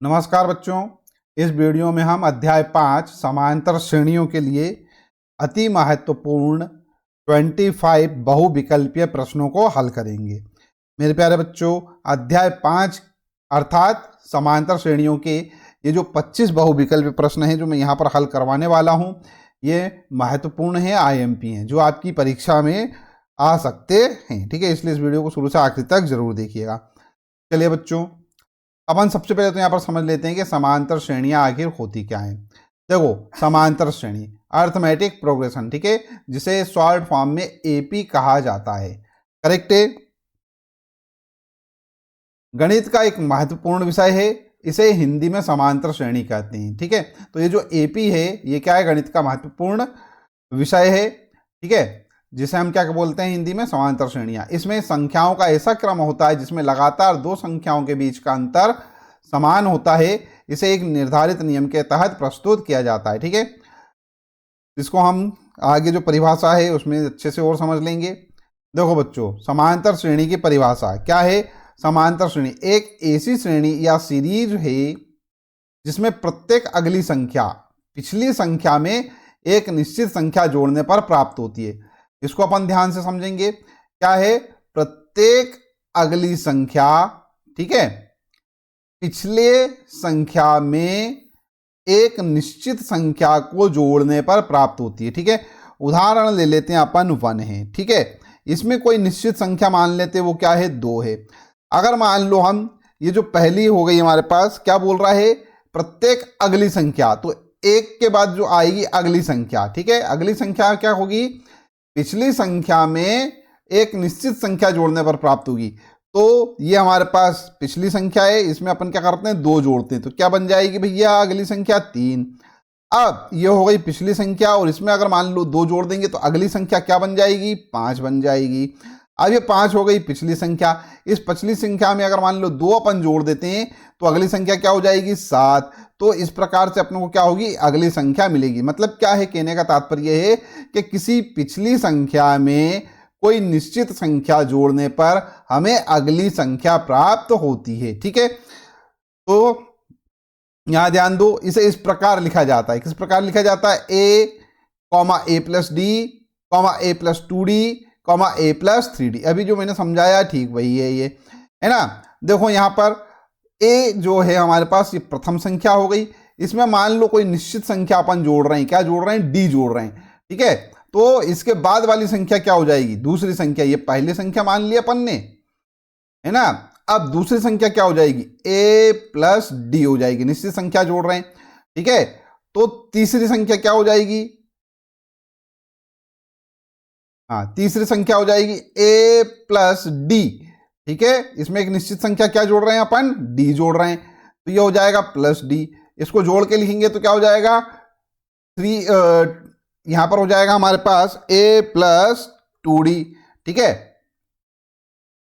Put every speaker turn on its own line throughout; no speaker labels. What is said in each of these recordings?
नमस्कार बच्चों, इस वीडियो में हम अध्याय 5 समांतर श्रेणियों के लिए अति महत्वपूर्ण 25 बहुविकल्पीय प्रश्नों को हल करेंगे। मेरे प्यारे बच्चों, अध्याय 5 अर्थात समांतर श्रेणियों के ये जो 25 बहुविकल्पीय प्रश्न हैं जो मैं यहाँ पर हल करवाने वाला हूँ, ये महत्वपूर्ण है, IMP हैं, जो आपकी परीक्षा में आ सकते हैं। ठीक है, इसलिए इस वीडियो को शुरू से आखिर तक जरूर देखिएगा। चलिए बच्चों, अपन सबसे पहले तो यहाँ पर समझ लेते हैं कि समांतर श्रेणियां आखिर होती क्या हैं। देखो, समांतर श्रेणी अर्थमेटिक प्रोग्रेशन, ठीक है, जिसे शॉर्ट फॉर्म में AP कहा जाता है। करेक्ट है। गणित का एक महत्वपूर्ण विषय है, इसे हिंदी में समांतर श्रेणी कहते हैं। ठीक है, तो ये जो AP है ये क्या है, गणित का महत्वपूर्ण विषय है। ठीक है, जिसे हम क्या बोलते हैं हिंदी में, समांतर श्रेणियां। इसमें संख्याओं का ऐसा क्रम होता है जिसमें लगातार दो संख्याओं के बीच का अंतर समान होता है। इसे एक निर्धारित नियम के तहत प्रस्तुत किया जाता है। ठीक है, इसको हम आगे जो परिभाषा है उसमें अच्छे से और समझ लेंगे। देखो बच्चों, समांतर श्रेणी की परिभाषा क्या है। समांतर श्रेणी एक ऐसी श्रेणी या सीरीज है जिसमें प्रत्येक अगली संख्या पिछली संख्या में एक निश्चित संख्या जोड़ने पर प्राप्त होती है। इसको अपन ध्यान से समझेंगे। क्या है, प्रत्येक अगली संख्या, ठीक है, पिछले संख्या में एक निश्चित संख्या को जोड़ने पर प्राप्त होती है। ठीक है, उदाहरण ले लेते हैं अपन 1 है। ठीक है, इसमें कोई निश्चित संख्या मान लेते हैं, वो क्या है, 2 है। अगर मान लो हम ये जो पहली हो गई हमारे पास, क्या बोल रहा है, प्रत्येक अगली संख्या, तो एक के बाद जो आएगी अगली संख्या, ठीक है, अगली संख्या क्या होगी, पिछली संख्या में एक निश्चित संख्या जोड़ने पर प्राप्त होगी। तो ये हमारे पास पिछली संख्या है, इसमें अपन क्या करते हैं, 2 जोड़ते हैं, तो क्या बन जाएगी भैया अगली संख्या, 3। अब ये हो गई पिछली संख्या, और इसमें अगर मान लो 2 जोड़ देंगे तो अगली संख्या क्या बन जाएगी, 5 बन जाएगी। अब ये 5 हो गई पिछली संख्या, इस पिछली संख्या में अगर मान लो 2 अपन जोड़ देते हैं तो अगली संख्या क्या हो जाएगी, 7। तो इस प्रकार से अपने को क्या होगी, अगली संख्या मिलेगी। मतलब क्या है, कहने का तात्पर्य है कि किसी पिछली संख्या में कोई निश्चित संख्या जोड़ने पर हमें अगली संख्या प्राप्त होती है। ठीक है, तो यहां ध्यान दो, इसे इस प्रकार लिखा जाता है। किस प्रकार लिखा जाता है, a+d, a+2d, a+3d। अभी जो मैंने समझाया ठीक वही है, ये है ना। देखो यहां पर a जो है हमारे पास, ये प्रथम संख्या हो गई। इसमें मान लो कोई निश्चित संख्या अपन जोड़ रहे हैं, क्या जोड़ रहे हैं, d जोड़ रहे हैं। ठीक है, तो इसके बाद वाली संख्या क्या हो जाएगी, दूसरी संख्या। ये पहली संख्या मान ली अपन ने, है ना। अब दूसरी संख्या क्या हो जाएगी, a+d हो जाएगी, निश्चित संख्या जोड़ रहे हैं। ठीक है, तो तीसरी संख्या क्या हो जाएगी, हाँ, तीसरी संख्या हो जाएगी a+d। ठीक है, इसमें एक निश्चित संख्या क्या जोड़ रहे हैं अपन, d जोड़ रहे हैं, तो ये हो जाएगा +d। इसको जोड़ के लिखेंगे तो क्या हो जाएगा, 3, यहां पर हो जाएगा हमारे पास a+2d। ठीक है,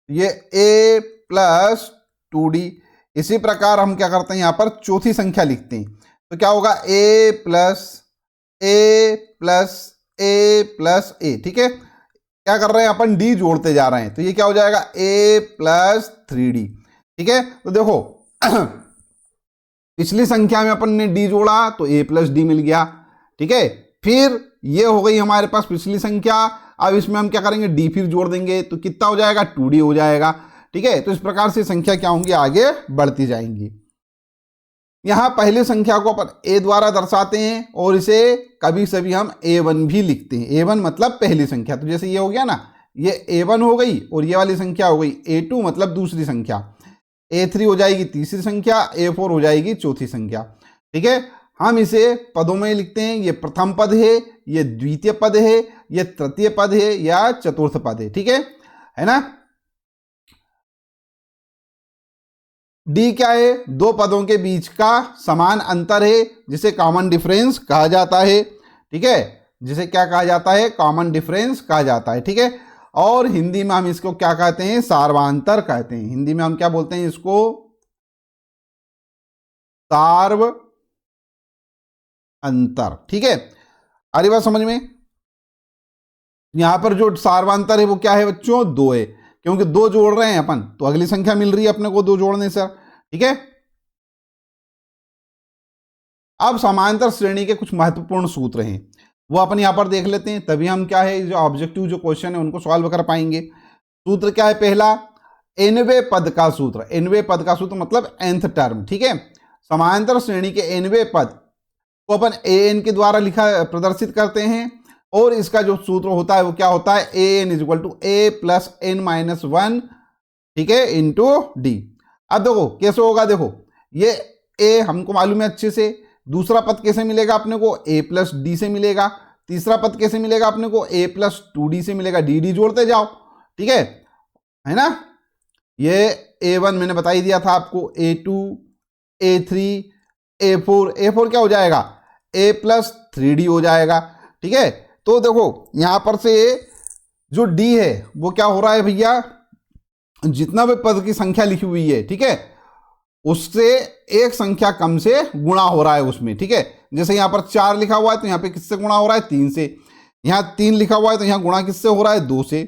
ये a+2d। इसी प्रकार हम क्या करते हैं, यहां पर चौथी संख्या लिखते हैं, तो क्या होगा, a+a+a+a। ठीक है, क्या कर रहे हैं अपन, d जोड़ते जा रहे हैं, तो ये क्या हो जाएगा, a+3d। ठीक है, तो देखो पिछली संख्या में अपन ने d जोड़ा तो a+d मिल गया। ठीक है, फिर ये हो गई हमारे पास पिछली संख्या। अब इसमें हम क्या करेंगे, d फिर जोड़ देंगे, तो कितना हो जाएगा, 2d हो जाएगा। ठीक है, तो इस प्रकार से संख्या क्या होंगी, आगे बढ़ती जाएंगी। यहां पहली संख्या को अपन a द्वारा दर्शाते हैं, और इसे कभी सभी हम a1 भी लिखते हैं। a1 मतलब पहली संख्या, तो जैसे ये हो गया ना, ये a1 हो गई, और ये वाली संख्या हो गई a2 मतलब दूसरी संख्या, a3 हो जाएगी तीसरी संख्या, a4 हो जाएगी चौथी संख्या। ठीक है, हम इसे पदों में लिखते हैं, ये प्रथम पद है, ये द्वितीय पद है, ये तृतीय पद है, या चतुर्थ पद है। ठीक है ना। d क्या है, दो पदों के बीच का समान अंतर है, जिसे कॉमन डिफरेंस कहा जाता है। ठीक है, जिसे क्या कहा जाता है, कॉमन डिफरेंस कहा जाता है। ठीक है, और हिंदी में हम इसको क्या कहते हैं, सार्वांतर कहते हैं। हिंदी में हम क्या बोलते हैं इसको, सार्व अंतर। ठीक है, अरे बात समझ में। यहां पर जो सार्वांतर है वो क्या है बच्चों, 2 है, क्योंकि 2 जोड़ रहे हैं अपन, तो अगली संख्या मिल रही है अपने को 2 जोड़ने से। ठीक है, अब समांतर श्रेणी के कुछ महत्वपूर्ण सूत्र हैं, वो अपन यहाँ पर देख लेते हैं, तभी हम क्या है जो ऑब्जेक्टिव जो क्वेश्चन है उनको सॉल्व कर पाएंगे। सूत्र क्या है? पहला, nवें पद का सूत्र। nवें पद का सूत्र मतलब nth टर्म, ठीक है। समांतर श्रेणी के nवें पद को अपन an के द्वारा प्रदर्शित करते हैं, और इसका जो सूत्र होता है वो क्या होता है? an equal to a plus n minus 1, ठीक है, इंटू डी। अब देखो कैसे होगा, देखो ये a हमको मालूम है अच्छे से, दूसरा पद कैसे मिलेगा अपने को? a प्लस डी से मिलेगा। तीसरा पद कैसे मिलेगा अपने को? a प्लस 2d से मिलेगा। डी जोड़ते जाओ, ठीक है ना। ये a1 मैंने बता ही दिया था आपको, a2, a3, a4 क्या हो जाएगा? a प्लस 3d हो जाएगा, ठीक है। तो देखो यहां पर से जो d है वो क्या हो रहा है भैया, जितना भी पद की संख्या लिखी हुई है, ठीक है, उससे एक संख्या कम से गुणा हो रहा है उसमें, ठीक है। जैसे यहां पर 4 लिखा हुआ है तो यहां पे किससे गुणा हो रहा है? 3 से। यहां 3 लिखा हुआ है तो यहां गुणा किससे हो रहा है? 2 से।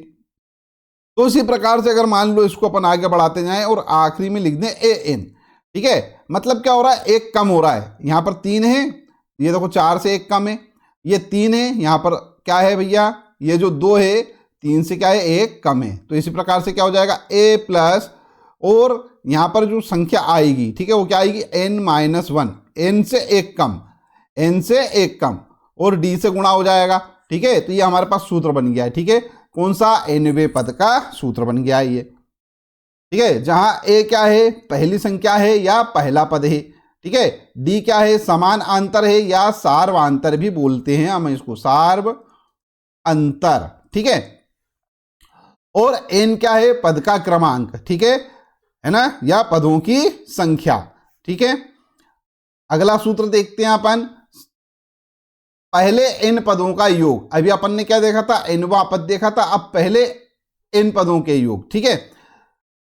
तो इसी प्रकार से अगर मान लो इसको अपन आगे बढ़ाते जाएं और आखिरी में लिख दें an, ठीक है, मतलब क्या हो रहा है? एक कम हो रहा है। यहां पर 3 है, ये देखो 4 से एक कम है, ये 3 है, यहां पर क्या है भैया? ये जो 2 है 3 से क्या है? एक कम है। तो इसी प्रकार से क्या हो जाएगा? a प्लस, और यहां पर जो संख्या आएगी, ठीक है, वो क्या आएगी? n माइनस 1, n से एक कम, n से एक कम, और d से गुणा हो जाएगा, ठीक है। तो ये हमारे पास सूत्र बन गया है, ठीक है। कौन सा? nवें पद का सूत्र बन गया है ये, ठीक है। जहां a क्या है? पहली संख्या है या पहला पद है, ठीक है। d क्या है? समान अंतर है या सार्वांतर भी बोलते हैं हम इसको, सार्व अंतर, ठीक है। और n क्या है? पद का क्रमांक, ठीक है ना, या पदों की संख्या, ठीक है। अगला सूत्र देखते हैं अपन, पहले n पदों का योग। अभी अपन ने क्या देखा था? nवां पद देखा था, अब पहले n पदों के योग, ठीक है,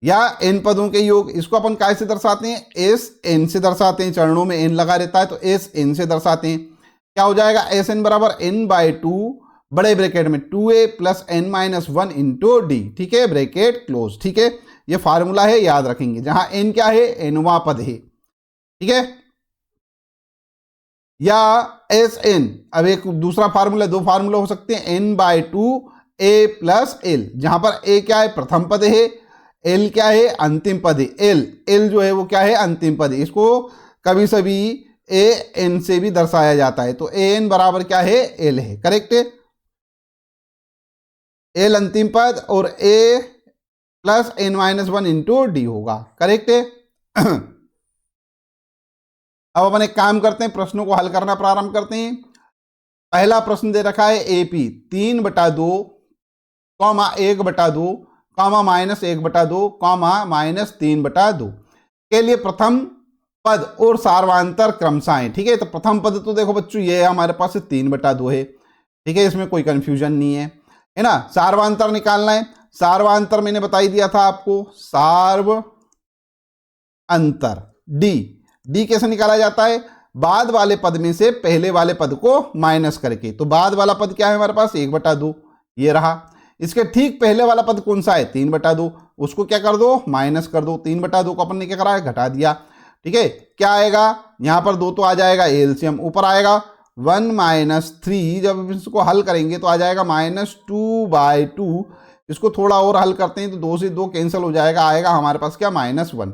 या n पदों के योग। इसको अपन कैसे दर्शाते हैं? एस n से दर्शाते हैं, चरणों में n लगा रहता है तो एस n से दर्शाते हैं। क्या हो जाएगा? एस n बराबर n बाई 2, बड़े ब्रैकेट में 2a plus n minus 1 into D, ठीक है, ब्रैकेट क्लोज, ठीक है। ये फार्मूला है, याद रखेंगे। जहां n क्या है? nवां पद है, ठीक है, या एस एन। अब एक दूसरा फार्मूला, दो फार्मूला हो सकते हैं, n by 2 a plus l, जहां पर a क्या है? प्रथम पद है, l क्या है? अंतिम पद है। l जो है वो क्या है? अंतिम पद है। इसको कभी सभी a n से भी दर्शाया जाता है, तो a n बराबर क्या है? l है, करेक्ट है। l अंतिम पद और a plus n minus 1 into D होगा, करेक्ट है। अब अपन एक काम करते हैं, प्रश्नों को हल करना प्रारंभ करते हैं। पहला प्रश्न दे रखा है AP 3/2, 1/2, माइनस 1/2, माइनस 3/2 के लिए प्रथम पद और सार्वांतर क्रमशाएं, ठीक है। तो प्रथम पद तो देखो बच्चों ये है हमारे पास 3/2 है, ठीक है, इसमें कोई कंफ्यूजन नहीं है ना। सार्वांतर निकालना है, सार्वांतर मैंने बता ही दिया था आपको, सार्व अंतर डी कैसे निकाला जाता है? बाद वाले पद में से पहले वाले पद को माइनस करके। तो बाद वाला पद क्या है हमारे पास? 1/2, ये रहा। इसके ठीक पहले वाला पद कौन सा है? 3/2, उसको क्या कर दो? माइनस कर दो। 3/2 को अपन ने क्या करा है? घटा दिया, ठीक है। क्या आएगा यहां पर? 2 तो आ जाएगा, एलसीएम ऊपर आएगा 1 माइनस 3, जब इसको हल करेंगे तो आ जाएगा -2/2। इसको थोड़ा और हल करते हैं तो 2 से 2 कैंसिल हो जाएगा, आएगा हमारे पास क्या? -1।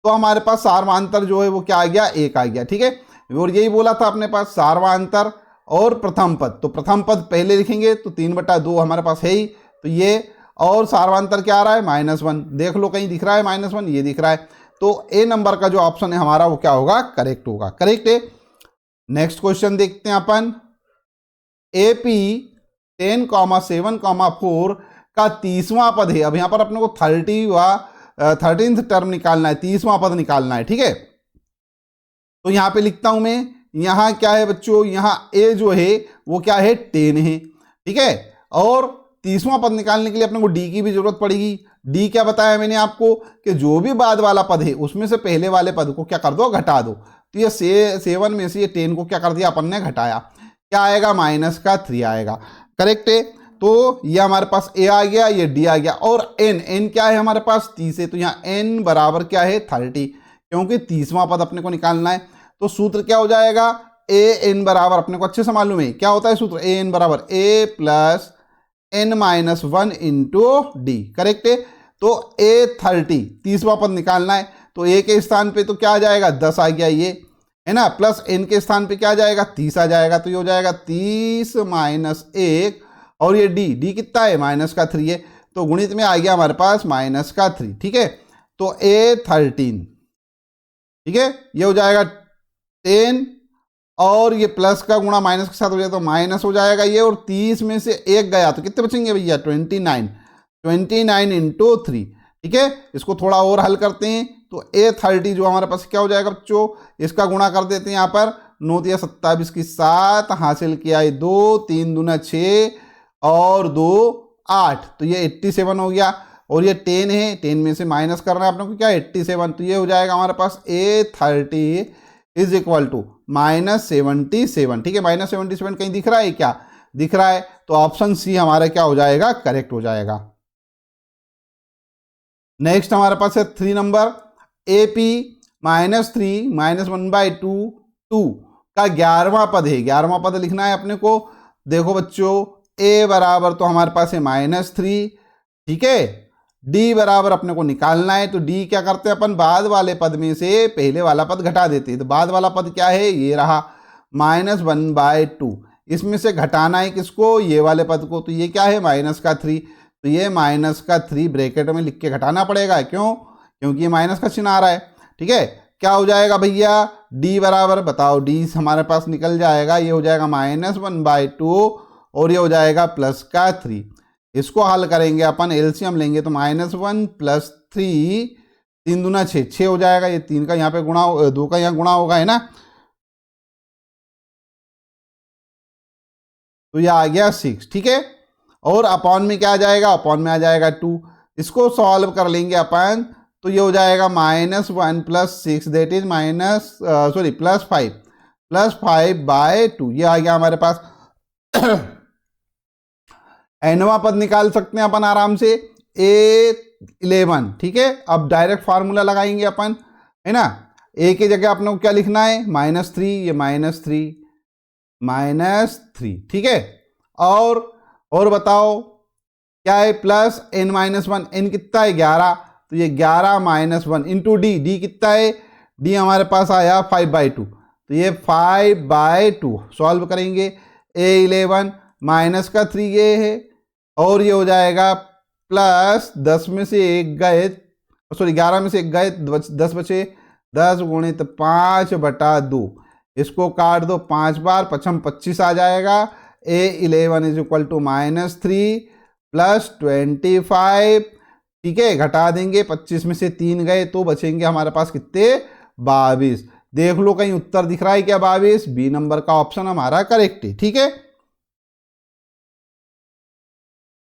तो हमारे पास सार्वांतर जो है वो क्या आ गया? 1 आ गया, ठीक है। और यही बोला था अपने पास, सार्वांतर और प्रथम पद। तो प्रथम पद पहले लिखेंगे तो 3/2 हमारे पास है ही, तो ये, और सार्वांतर क्या आ रहा है? -1। देख लो कहीं दिख रहा है -1? ये दिख रहा है। तो ए नंबर का जो ऑप्शन है हमारा वो क्या होगा? करेक्ट होगा, करेक्ट है। नेक्स्ट क्वेश्चन देखते हैं अपन। AP 10,7,4 का 30वां पद है। अब यहां पर अपने को 13th टर्म निकालना है, 30वां पद निकालना है, ठीक है। तो यहां पे लिखता हूं मैं, यहां क्या है बच्चों? यहां a जो है वो क्या है? 10 है, ठीक है। और 30वां पद निकालने के लिए अपने को d की भी जरूरत पड़ेगी। d क्या बताया मैंने आपको? कि जो भी बाद वाला पद है उसमें से पहले वाले पद को क्या कर दो? घटा दो। तो ये 7 में से ये 10 को क्या कर दिया अपन ने? घटाया। क्या आएगा? -3 आएगा, करेक्ट है। तो ये हमारे पास a आ गया, ये d आ गया। और n क्या है हमारे पास? 30 है, तो यहाँ n बराबर क्या है? 30, क्योंकि 30वां पद अपने को निकालना है। तो सूत्र क्या हो जाएगा, ए एन बराबर, अपने को अच्छे से मालूम है क्या होता है सूत्र, ए एन बराबर ए plus N minus one into D, correct है। तो ए 30 30वां पद निकालना है, तो ए के स्थान पे तो क्या आ जाएगा 10 आ गया ये, है ना, प्लस एन के स्थान पे क्या आ जाएगा 30 आ जाएगा, तो ये हो जाएगा 30 माइनस 1, और ये डी कितना है माइनस का 3 है, तो गुणित में आ गया हमारे पास माइनस का 3, ठीक है। तो ए 13, ठीक है, ये हो जाएगा 10, और ये प्लस का गुणा माइनस के साथ हो जाए तो माइनस हो जाएगा ये, और 30 में से 1 गया तो कितने बचेंगे भैया 29 इंटू 3, ठीक है। इसको थोड़ा और हल करते हैं, तो A30 जो हमारे पास क्या हो जाएगा बच्चों, इसका गुणा कर देते हैं यहाँ पर, 9 या 27 की 7 हासिल किया है 2, 3 दूना 6 और 2 8, तो ये 87 हो गया, और ये 10 है, 10 में से माइनस करना है अपने को क्या 87, तो ये हो जाएगा हमारे पास A30 इज इक्वल टू -77, ठीक है। -77 कहीं दिख रहा है क्या, दिख रहा है, तो ऑप्शन सी हमारा क्या हो जाएगा, करेक्ट हो जाएगा। नेक्स्ट हमारे पास है 3 नंबर, AP -3 -1/2 2 का 11वां पद है, 11वां पद लिखना है अपने को। देखो बच्चों, A बराबर तो हमारे पास है -3, ठीक है, D बराबर अपने को निकालना है, तो D क्या करते हैं अपन, बाद वाले पद में से पहले वाला पद घटा देते हैं, तो बाद वाला पद क्या है, ये रहा -1/2, इसमें से घटाना है किसको, ये वाले पद को, तो ये क्या है -3, तो ये -3 ब्रैकेट में लिख के घटाना पड़ेगा, क्यों, क्योंकि ये माइनस का चिन्ह आ रहा है, ठीक है। क्या हो जाएगा भैया, D बराबर बताओ, D हमारे पास निकल जाएगा, ये हो जाएगा -1/2, और ये हो जाएगा प्लस का 3, इसको हल करेंगे अपन, एलसीएम लेंगे तो -1 + 3, 3 दूना 6, 6 हो जाएगा, ये 3 का यहाँ पे गुणा, 2 का यहाँ गुणा होगा, है ना, तो ये आ गया 6, ठीक है। और अपॉन में क्या आ जाएगा, अपॉन में आ जाएगा 2, इसको सॉल्व कर लेंगे अपन, तो ये हो जाएगा -1 + 6 दैट इज +5/2, ये आ गया हमारे पास। nवां पद निकाल सकते हैं अपन आराम से, A11, ठीक है। अब डायरेक्ट फार्मूला लगाएंगे अपन, है ना, A की जगह अपने को क्या लिखना है -3, ये -3, ठीक है। और बताओ क्या है, प्लस n-1, n कितना है 11, तो ये 11 -1 इंटू डी कितना है, डी हमारे पास आया 5/2, तो ये 5/2 सॉल्व करेंगे, A11 माइनस का 3 ये है, और ये हो जाएगा प्लस 10 में से 1 गए, सॉरी 11 में से 1 गए, 10 बचे, 10 × 5/2, इसको काट दो 5 बार, 5 25 आ जाएगा। A11 इज इक्वल टू -3 + 25, ठीक है, घटा देंगे, 25 में से 3 गए तो बचेंगे हमारे पास कितने 22, देख लो कहीं उत्तर दिख रहा है क्या 22, बी नंबर का ऑप्शन हमारा करेक्ट है, ठीक है।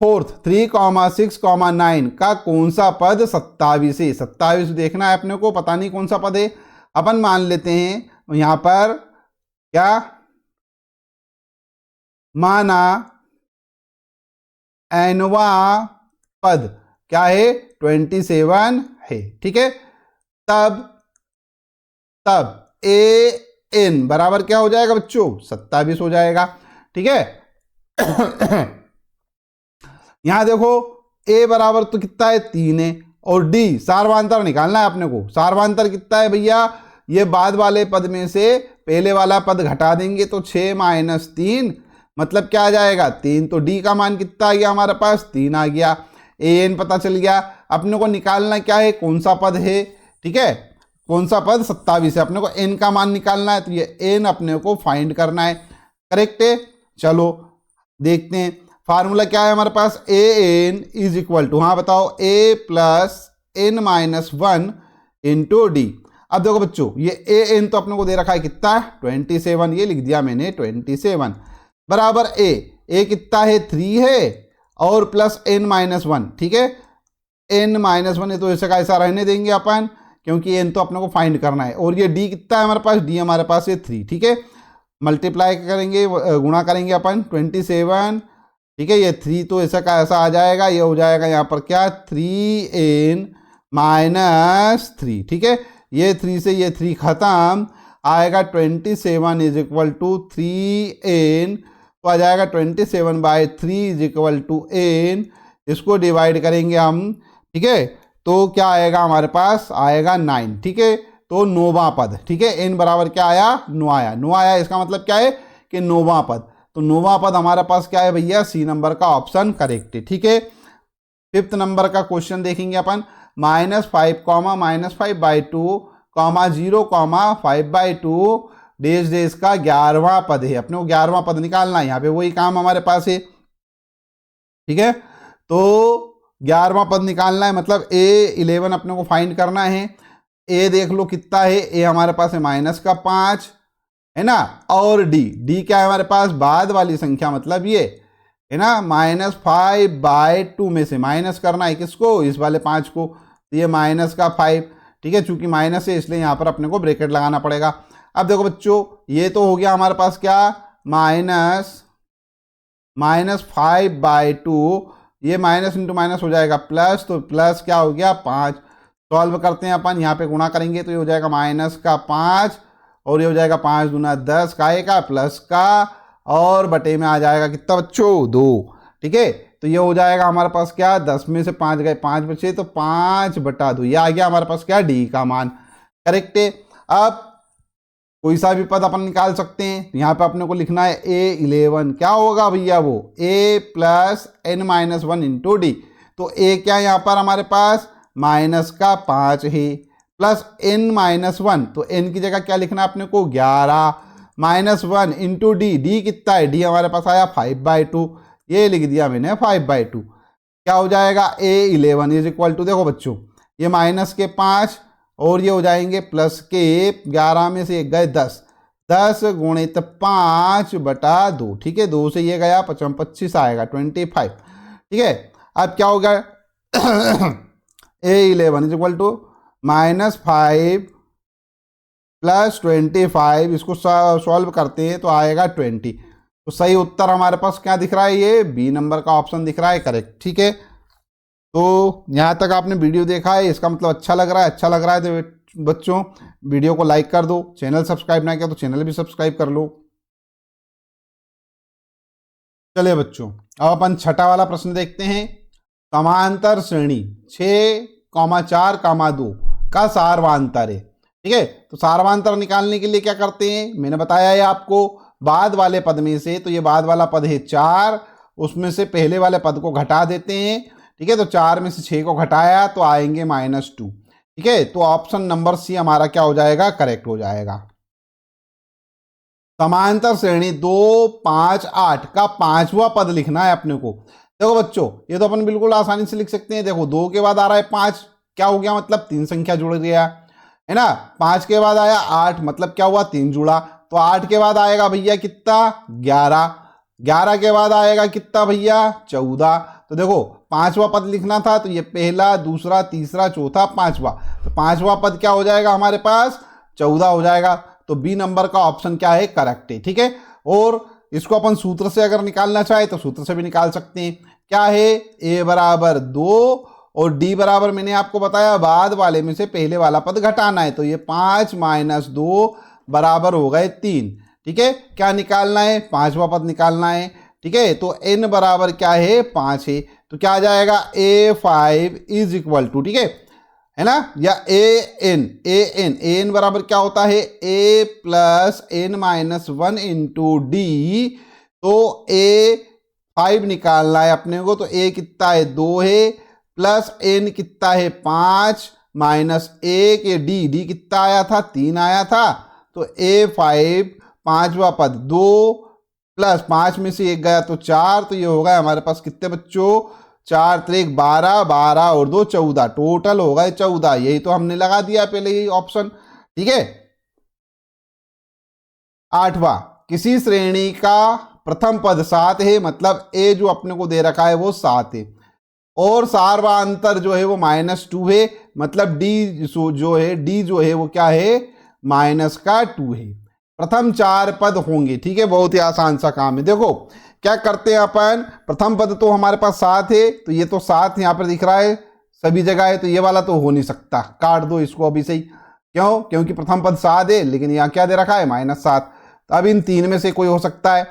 फोर्थ 3, 6, 9 का कौन सा पद 27 है, 27 देखना है अपने को, पता नहीं कौन सा पद है, अपन मान लेते हैं यहां पर क्या माना, nवा पद क्या है 27 है, ठीक है। तब an बराबर क्या हो जाएगा बच्चों 27 हो जाएगा, ठीक है। यहां देखो A बराबर तो कितना है 3 है, और D सार्वांतर निकालना है अपने को, सार्वांतर कितना है भैया, ये बाद वाले पद में से पहले वाला पद घटा देंगे तो 6 - 3 मतलब क्या आ जाएगा 3, तो D का मान कितना आ गया हमारे पास 3 आ गया, an पता चल गया। अपने को निकालना क्या है कौन सा पद है, ठीक है, कौन सा पद 27 है, अपने को n का मान निकालना है, तो ये n अपने को फाइंड करना है, करेक्ट है। चलो देखते हैं फार्मूला क्या है हमारे पास, an इज इक्वल टू, हाँ बताओ, A + n-1 इंटू डी। अब देखो बच्चों, ये an तो अपने को दे रखा है कितना 27, ये लिख दिया मैंने 27 बराबर A कितना है 3 है, और प्लस n-1, ठीक है, n-1 है तो ऐसा का ऐसा रहने देंगे अपन, क्योंकि n तो अपने को फाइंड करना है, और ये d कितना है हमारे पास, d हमारे पास है 3, ठीक है, मल्टीप्लाई करेंगे, गुणा करेंगे अपन 27, ठीक है, ये 3 तो ऐसा का ऐसा आ जाएगा, ये हो जाएगा यहाँ पर क्या 3n - 3, ठीक है, ये 3 से ये 3 खत्म। आएगा 27 इज इक्वल टू 3n, तो आ जाएगा 27/3 इज इक्वल टू n। इसको डिवाइड करेंगे हम, ठीक है, तो क्या आएगा हमारे पास, आएगा 9, ठीक है। तो 9वां पद, ठीक है, n बराबर क्या आया, 9 आया, 9 आया, इसका मतलब क्या है कि 9वां पद। तो 9वां पद हमारे पास क्या है भैया, सी नंबर का ऑप्शन करेक्ट है, ठीक है। 5th नंबर का क्वेश्चन देखेंगे अपन, -5, -5/2, 0, 5/2 डेज डेज का 11वां पद है। अपने को 11वां पद निकालना है, यहाँ पे वही काम हमारे पास है, ठीक है। तो 11वां पद निकालना है, मतलब A11 अपने को फाइंड करना है। ए देख लो कितना है, ए हमारे पास है -5 है ना, और डी क्या है हमारे पास, बाद वाली संख्या, मतलब ये है ना, -5/2 में से माइनस करना है किसको, इस वाले 5 को, तो ये -5, ठीक है। चूंकि माइनस है इसलिए यहाँ पर अपने को ब्रैकेट लगाना पड़ेगा। अब देखो बच्चों, ये तो हो गया हमारे पास क्या, -5/2, ये माइनस इंटू माइनस हो जाएगा प्लस, तो प्लस क्या हो गया 5। सॉल्व करते हैं अपन, यहाँ पे गुणा करेंगे तो ये हो जाएगा -5 और ये हो जाएगा 5 दूना 10 का प्लस का, और बटे में आ जाएगा कितना बच्चों, 2, ठीक है। तो ये हो जाएगा हमारे पास क्या, 10 में से 5 गए, 5 बचे, तो 5/2, ये आ गया हमारे पास क्या, डी का मान, करेक्ट है। अब कोई सा भी पद अपन निकाल सकते हैं, यहाँ पे अपने को लिखना है A11, क्या होगा भैया वो, A + n-1 इंटू डी। तो A क्या है यहाँ पर हमारे पास, -5 है, प्लस n-1, तो n की जगह क्या लिखना है अपने को, 11, -1 इंटू डी कितना है, डी हमारे पास आया 5/2, ये लिख दिया मैंने 5/2। क्या हो जाएगा, A11 इज इक्वल टू, देखो बच्चों, ये -5 और ये हो जाएंगे प्लस के 11 में से 1 गए 10, 10 × 5/2, ठीक है। 2 से ये गया 25 आएगा 25, ठीक है। अब क्या होगा A11 इज इक्वल टू -5 + 25, इसको सॉल्व करते हैं तो आएगा 20। तो सही उत्तर हमारे पास क्या दिख रहा है, ये बी नंबर का ऑप्शन दिख रहा है, करेक्ट, ठीक है। तो यहाँ तक आपने वीडियो देखा है, इसका मतलब अच्छा लग रहा है, अच्छा लग रहा है तो बच्चों वीडियो को लाइक कर दो, चैनल सब्सक्राइब ना किया तो चैनल भी सब्सक्राइब कर लो। चलिए बच्चों, अब अपन छठा वाला प्रश्न देखते हैं। समांतर श्रेणी 6,4,2 का सारवांतर है, ठीक है। तो सारवांतर निकालने के लिए क्या करते हैं, मैंने बताया है आपको, बाद वाले पद में से, तो ये बाद वाला पद है 4, उसमें से पहले वाले पद को घटा देते हैं, ठीक है। तो 4 में से 6 को घटाया तो आएंगे -2, ठीक है। तो ऑप्शन नंबर सी हमारा क्या हो जाएगा, करेक्ट हो जाएगा। समांतर श्रेणी 2, 5, 8 का 5वां पद लिखना है अपने को। देखो बच्चों, ये तो अपन बिल्कुल आसानी से लिख सकते हैं। देखो 2 के बाद आ रहा है 5, क्या हो गया, मतलब 3 संख्या जुड़ गया है ना। 5 के बाद आया 8, मतलब क्या हुआ, 3 जुड़ा। तो 8 के बाद आएगा भैया कितना, 11, 11 के बाद आएगा कितना भैया, 14। तो देखो 5वां पद लिखना था, तो ये पहला, दूसरा, तीसरा, चौथा, 5वां, तो 5वां पद क्या हो जाएगा हमारे पास, 14 हो जाएगा। तो बी नंबर का ऑप्शन क्या है, करेक्ट है, ठीक है। और इसको अपन सूत्र से अगर निकालना चाहे तो सूत्र से भी निकाल सकते हैं। क्या है, a = 2 और d बराबर, मैंने आपको बताया बाद वाले में से पहले वाला पद घटाना है, तो ये 5 - 2 बराबर हो गए 3, ठीक है। क्या निकालना है, 5वां पद निकालना है, ठीक है। तो n बराबर क्या है, 5 है, तो क्या आ जाएगा, A5 इज इक्वल टू, ठीक है ना, या an बराबर क्या होता है, A + n-1 इंटू डी। तो A5 निकालना है अपने को, तो A कितना है, 2 है, प्लस n कितना है, 5 -1, ये डी कितना आया था, 3 आया था। तो A5 5वां पद 2 प्लस 5 में से 1 गया तो 4, तो ये होगा हमारे पास कितने बच्चों, 4 × 3 = 12, 12 और 2 14, टोटल हो गए 14। यही तो हमने लगा दिया पहले ही ऑप्शन, ठीक है। 8वां, किसी श्रेणी का प्रथम पद 7 है, मतलब ए जो अपने को दे रखा है वो 7 है, और सारवांतर जो है वो -2 है, मतलब डी जो है वो क्या है, -2 है। प्रथम 4 पद होंगे, ठीक है। बहुत ही आसान सा काम है। देखो क्या करते हैं अपन, प्रथम पद तो हमारे पास 7 है, तो ये तो 7 यहाँ पर दिख रहा है सभी जगह है, तो ये वाला तो हो नहीं सकता, काट दो इसको अभी से ही। क्यों? क्योंकि प्रथम पद 7 है, लेकिन यहाँ क्या दे रखा है -7। तो अब इन तीन में से कोई हो सकता है।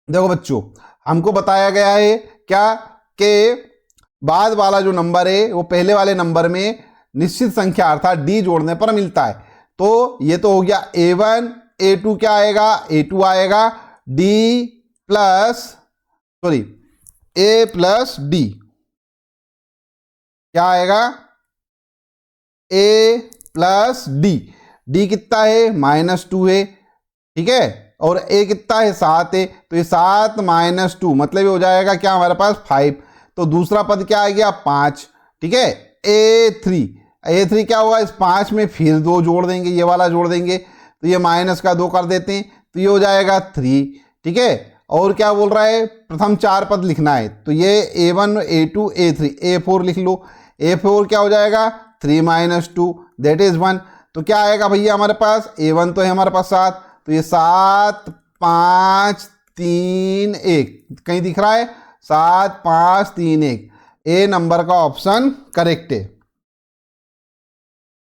देखो बच्चों, हमको बताया गया है क्या कि बाद वाला जो नंबर है वो पहले वाले नंबर में निश्चित संख्या अर्थात d जोड़ने पर मिलता है। तो ये तो हो गया a1, a2 क्या आएगा, a2 आएगा d plus sorry a plus d क्या आएगा, a प्लस d कितना है -2 है, ठीक है, और a कितना है 7 है, तो ये 7 - 2 मतलब ये हो जाएगा क्या हमारे पास 5। तो दूसरा पद क्या आ गया 5, ठीक है। a3 क्या होगा, इस 5 में फिर 2 जोड़ देंगे, ये वाला जोड़ देंगे, तो ये -2 कर देते हैं, तो ये हो जाएगा 3, ठीक है। और क्या बोल रहा है, प्रथम 4 पद लिखना है, तो ये a1, a2, a3, a4 लिख लो। a4 क्या हो जाएगा 3 - 2 दैट इज 1। तो क्या आएगा भैया हमारे पास, a1 तो है हमारे पास 7, तो ये 7 5 3 1 कहीं दिख रहा है 7 5 3 1, ए नंबर का ऑप्शन करेक्ट है।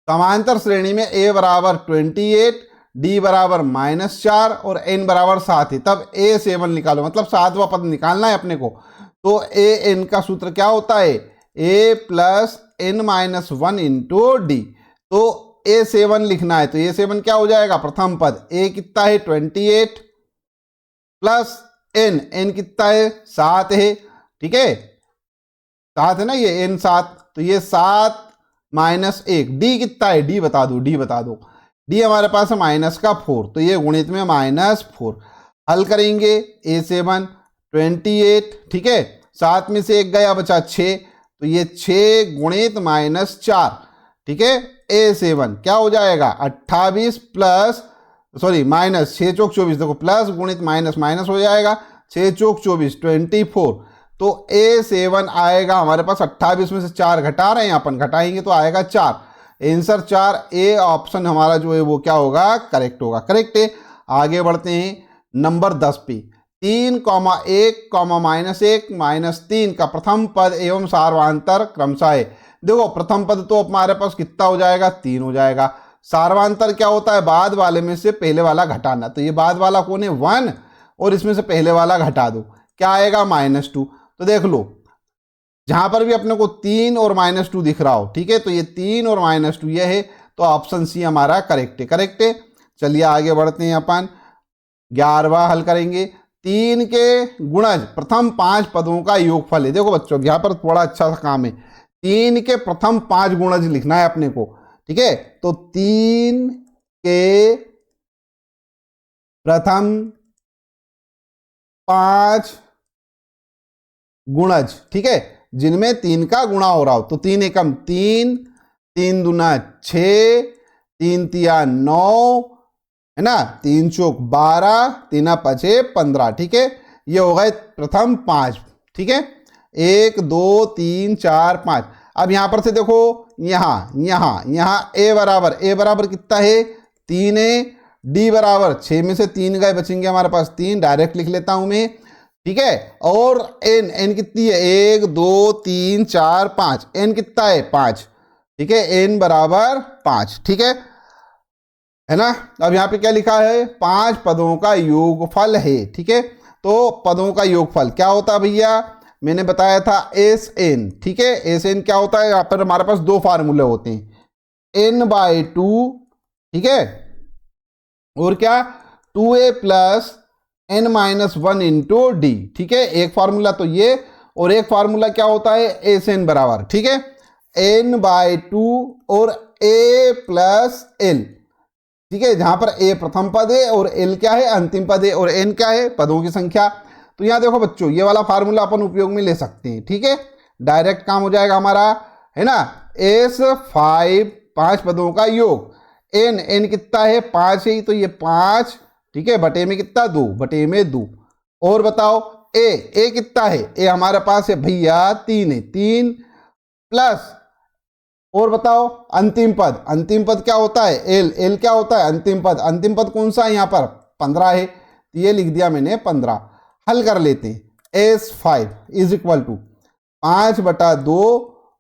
समांतर श्रेणी में a बराबर 28, d बराबर -4 और n बराबर 7 है, तब a7 निकालो, मतलब 7वां पद निकालना है अपने को। तो an का सूत्र क्या होता है, a plus n - 1 into d. तो a7 लिखना है, तो a7 क्या हो जाएगा, प्रथम पद a कितना है 28 प्लस n कितना है 7 है, ठीक है 7 है ना, ये n 7, तो ये 7 -1, d कितना है, d बता दो, d हमारे पास है -4, तो ये गुणित में -4। हल करेंगे a7 28, ठीक है, 7 में से 1 गया बचा 6, तो ये 6 गुणित -4, ठीक है। a7 क्या हो जाएगा 28 प्लस सॉरी -6 चौक 24, देखो प्लस गुणित माइनस हो जाएगा, 6 चौक 24 24। तो a7 आएगा हमारे पास 28 में से 4 घटा रहे हैं अपन, घटाएंगे तो आएगा 4, आंसर 4, ए ऑप्शन हमारा जो है वो क्या होगा, करेक्ट होगा। करेक्ट है। आगे बढ़ते हैं नंबर 10 पे। 3, 1, -1 -3 का प्रथम पद एवं सार्वांतर क्रमशः है। देखो प्रथम पद तो हमारे पास कितना हो जाएगा 3 हो जाएगा, सार्वांतर क्या होता है, बाद वाले में से पहले वाला घटाना, तो ये बाद वाला कौन है 1 और इसमें से पहले वाला घटा दो, क्या आएगा -2। तो देख लो जहां पर भी अपने को 3 और -2 दिख रहा हो, ठीक है, तो ये 3 और -2 ये है, तो ऑप्शन सी हमारा करेक्ट है। चलिए आगे बढ़ते हैं अपन 11वां हल करेंगे। 3 के गुणज प्रथम 5 पदों का योगफल है। देखो बच्चों यहाँ पर थोड़ा अच्छा सा काम है, 3 के प्रथम 5 गुणज लिखना है अपने को, ठीक है। तो 3 के प्रथम 5 गुणज, ठीक है, जिनमें 3 का गुणा हो रहा हो, तो 3 एकम 3, 3 दूना 6, 3 तिया 9 है ना, 3 चौक 12, 3 5 15, ठीक है। ये हो गए प्रथम 5, ठीक है, 1 2 3 4 5। अब यहां पर से देखो यहाँ a बराबर कितना है 3 है, d बराबर 6 में से 3 गए, बचेंगे हमारे पास 3, डायरेक्ट लिख लेता हूं मैं, ठीक है। और n कितनी है 1 2 3 4 5, n कितना है 5, ठीक है, n बराबर 5, ठीक है ना। अब यहाँ पे क्या लिखा है 5 पदों का योगफल है, ठीक है। तो पदों का योगफल क्या होता है भैया, मैंने बताया था SN, ठीक है, SN क्या होता है, यहाँ पर हमारे पास 2 फार्मूले होते हैं, n/2, ठीक है, और क्या 2a plus n - 1 into D, ठीक है। एक फार्मूला तो ये, और एक फार्मूला क्या होता है SN बराबर, ठीक है, n/2 और a प्लस l, ठीक है, जहां पर a प्रथम पद है और l क्या है अंतिम पद है, और n क्या है पदों की संख्या। तो यहां देखो बच्चों ये वाला फार्मूला अपन उपयोग में ले सकते हैं, ठीक है, डायरेक्ट काम हो जाएगा हमारा, है ना। S5 पदों का योग, n कितना है 5 है, तो ये 5, ठीक है, बटे में कितना 2, बटे में 2। और बताओ a कितना है, a हमारे पास है भैया 3 है, 3 प्लस, और बताओ अंतिम पद क्या होता है l क्या होता है अंतिम पद कौन सा है यहाँ पर 15 है, तो ये लिख दिया मैंने 15। हल कर लेते हैं। S5 इज इक्वल टू 5/2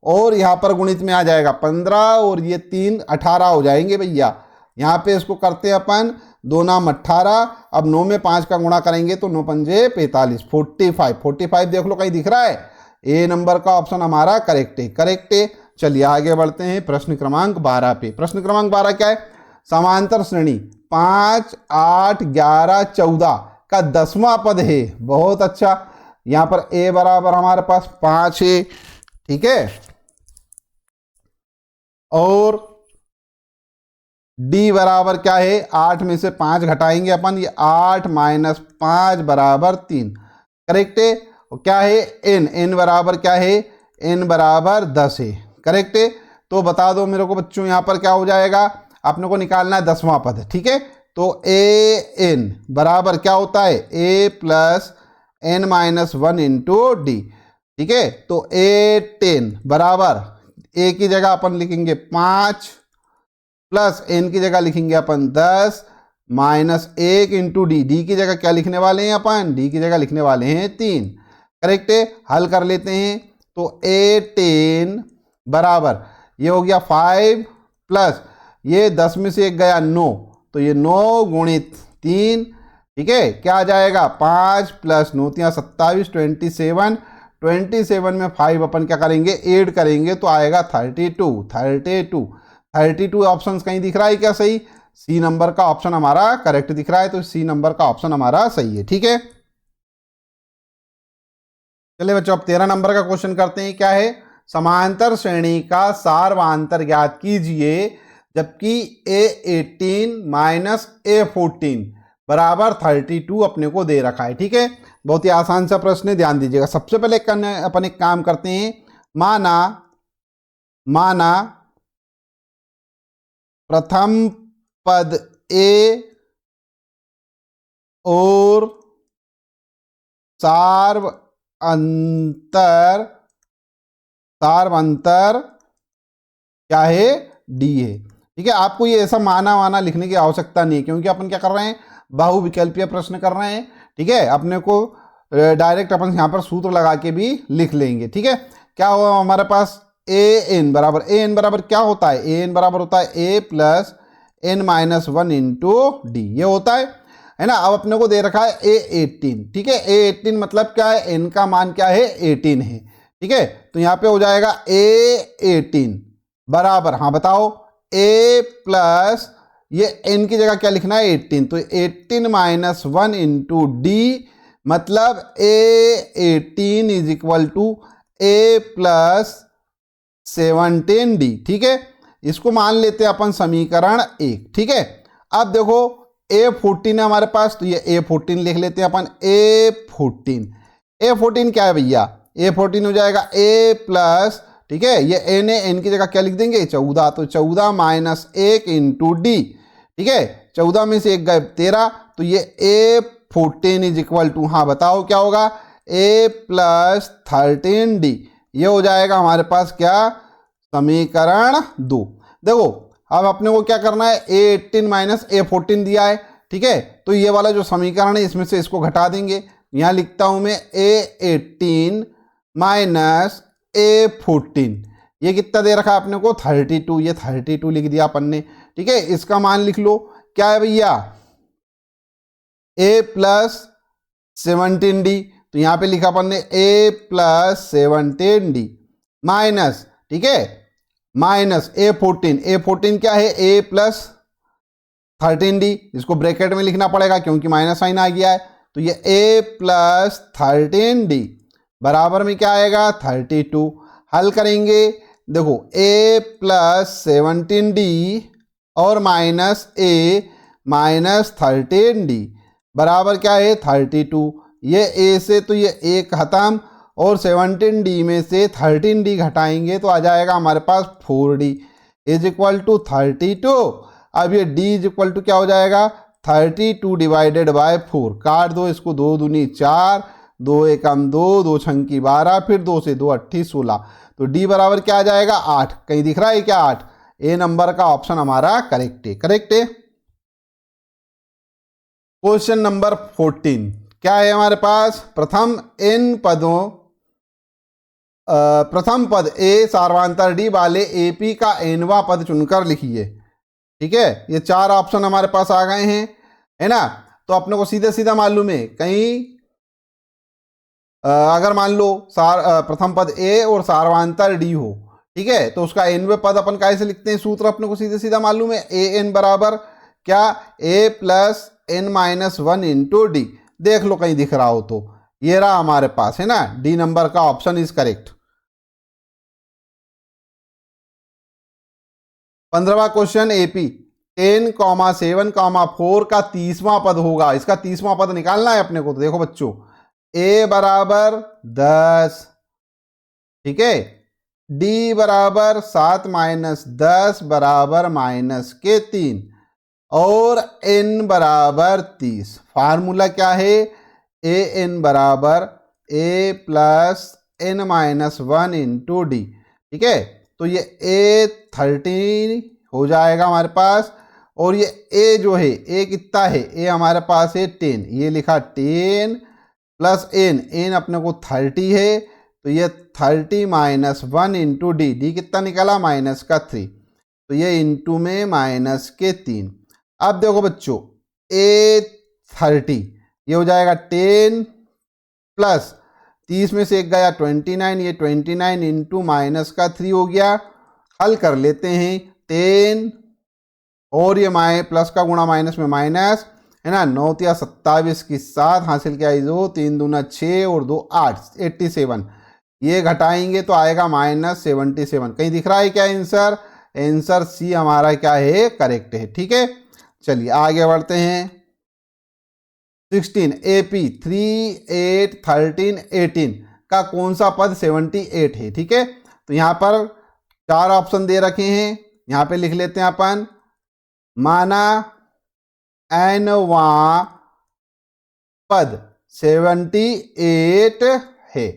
और यहाँ पर गुणित में आ जाएगा 15 और ये 3 18 हो जाएंगे भैया। यहाँ पे इसको करते हैं अपन 2 नाम 18, अब 9 में 5 का गुणा करेंगे तो 9 पंजे 45, 45 देख लो कहीं दिख रहा है। ए नंबर का ऑप्शन हमारा करेक्ट है, करेक्ट है। चलिए आगे बढ़ते हैं प्रश्न क्रमांक 12 पे। प्रश्न क्रमांक 12 क्या है? समांतर श्रेणी 5, 8, 11, 14 का 10वां पद है। बहुत अच्छा। यहाँ पर ए बराबर हमारे पास 5 है, ठीक है, और डी बराबर क्या है? 8 में से 5 घटाएंगे अपन, ये 8 माइनस 5 बराबर 3, करेक्ट है। और क्या है? एन बराबर क्या है? एन बराबर 10 है, करेक्ट है। तो बता दो मेरे को बच्चों, यहाँ पर क्या हो जाएगा? अपने को निकालना है 10वां पद, ठीक है। तो ए एन बराबर क्या होता है? ए plus N minus 1 into D, ठीक है। तो ए 10 बराबर ए की जगह अपन लिखेंगे 5 प्लस एन की जगह लिखेंगे अपन 10 माइनस 1 इंटू डी, डी की जगह क्या लिखने वाले हैं अपन? डी की जगह लिखने वाले हैं 3, करेक्ट है। हल कर लेते हैं तो ए 10 बराबर ये हो गया 5 प्लस ये 10 में से 1 गया 9, तो ये 9 गुणित 3, ठीक है। क्या आ जाएगा? 5 प्लस 9 3 27, 27 में 5 अपन क्या करेंगे? ऐड करेंगे तो आएगा 32 ऑप्शन कहीं दिख रहा है क्या सही? सी नंबर का ऑप्शन हमारा करेक्ट दिख रहा है, तो सी नंबर का ऑप्शन हमारा सही है, ठीक है। चलिए बच्चों अब 13 नंबर का क्वेश्चन करते हैं। क्या है? समांतर श्रेणी का सार्वंतर ज्ञात कीजिए जबकि A18 माइनस A14 बराबर 32 अपने को दे रखा है, ठीक है। बहुत ही आसान सा प्रश्न है, ध्यान दीजिएगा। सबसे पहले अपन एक काम करते हैं। माना प्रथम पद ए और सार्वंतर क्या है? डी है, ठीक है। आपको ये ऐसा माना लिखने की आवश्यकता नहीं है, क्योंकि अपन क्या कर रहे हैं? बहुविकल्पीय प्रश्न कर रहे हैं, ठीक है। अपने को डायरेक्ट अपन यहाँ पर सूत्र लगा के भी लिख लेंगे, ठीक है। क्या हुआ हमारे पास? ए एन बराबर क्या होता है? ए एन बराबर होता है ए plus N minus 1 into d, ये होता है ना। अब अपने को दे रखा है A18, ठीक है। A18 मतलब क्या है? एन का मान क्या है? 18 है, ठीक है। तो यहाँ पे हो जाएगा A18 बराबर, हाँ बताओ, A प्लस ये n की जगह क्या लिखना है? 18, तो 18 माइनस 1 इंटू डी, मतलब A18 is equal to A plus 17D, ठीक है। इसको मान लेते हैं अपन समीकरण 1, ठीक है। अब देखो A14 है हमारे पास, तो ये A14 लिख लेते हैं अपन। A14 क्या है भैया? A14 हो जाएगा A प्लस, ठीक है, ये n है, n की जगह क्या लिख देंगे? 14, तो 14 माइनस 1 इंटू डी, ठीक है। 14 में से 1 गए 13, तो ये A14 इज इक्वल टू, हाँ बताओ क्या होगा? A प्लस 13D, ये हो जाएगा हमारे पास क्या? समीकरण 2। देखो अब अपने को क्या करना है? A18 माइनस A14 दिया है, ठीक है। तो ये वाला जो समीकरण है इसमें से इसको घटा देंगे। यहाँ लिखता हूं मैं A18 माइनस A14, ये कितना दे रखा है अपने को? 32, ये 32 लिख दिया अपन ने, ठीक है। इसका मान लिख लो, क्या है भैया? A प्लस 17D, तो यहाँ पे लिखा अपन ने A प्लस 17D माइनस, ठीक है, माइनस A14 क्या है? A प्लस 13D, इसको ब्रैकेट में लिखना पड़ेगा क्योंकि माइनस साइन आ गया है। तो ये A प्लस 13D बराबर में क्या आएगा? 32। हल करेंगे, देखो A प्लस 17D और माइनस A माइनस 13D बराबर क्या है? 32। ये A से तो ये A खत्म, और 17D में से 13D घटाएंगे तो आ जाएगा हमारे पास 4D इज इक्वल टू 32। अब ये D इज इक्वल टू क्या हो जाएगा? 32 डिवाइडेड बाय 4, काट दो इसको, 2 दूनी 4, 2 एकम 2, 2 छंकी 12, फिर 2 से 2 8 16, तो D बराबर क्या आ जाएगा? 8। कहीं दिख रहा है क्या? 8। ए नंबर का ऑप्शन हमारा करेक्ट है, करेक्ट है। क्वेश्चन नंबर 14 क्या है हमारे पास? प्रथम n पदों प्रथम पद ए सार्वंतर डी वाले एपी का एनवा पद चुनकर लिखिए। ठीक है, ये चार ऑप्शन हमारे पास आ गए हैं, है ना। तो अपने को सीधा सीधा मालूम है, कहीं अगर मान लो प्रथम पद ए और सार्वंतर डी हो, ठीक है, तो उसका एनवे पद अपन कैसे लिखते हैं, सूत्र अपने को सीधे सीधा मालूम है, ए एन बराबर क्या, a plus N minus one into d. देख लो कहीं दिख रहा हो तो, ये रहा हमारे पास, है ना, डी नंबर का ऑप्शन इज करेक्ट। 15वां क्वेश्चन एपी 10,7,4 का 30वां पद होगा, इसका 30वां पद निकालना है अपने को। तो देखो बच्चों, ए बराबर 10, ठीक है, डी बराबर 7 माइनस 10 बराबर माइनस के 3 और एन बराबर 30। फार्मूला क्या है, ए एन बराबर ए plus N minus one into D. ठीक है, तो ये ए 13 हो जाएगा हमारे पास, और ये ए जो है, ए कितना है, ए हमारे पास है 10, ये लिखा 10 प्लस एन, एन अपने को 30 है, तो ये 30 minus one into d, d कितना निकला माइनस का 3, तो ये इंटू में माइनस के 3। अब देखो बच्चों, ए 30 ये हो जाएगा 10 प्लस 30 में से एक गया 29, ये 29 इंटू माइनस का 3 हो गया। हल कर लेते हैं, 10 और ये प्लस का गुणा माइनस में माइनस, है ना, 9 या 27 की 7 हासिल किया, 2 3 दूना 6 और 2 8, 87। ये घटाएंगे तो आएगा माइनस 77। कहीं दिख रहा है क्या आंसर, आंसर सी हमारा क्या है, करेक्ट है। ठीक है, चलिए आगे बढ़ते हैं। 16 AP 3, 8, 13, 18 का कौन सा पद 78 है। ठीक है, तो यहाँ पर चार ऑप्शन दे रखे हैं, यहाँ पे लिख लेते हैं अपन, माना एनवा पद 78 है,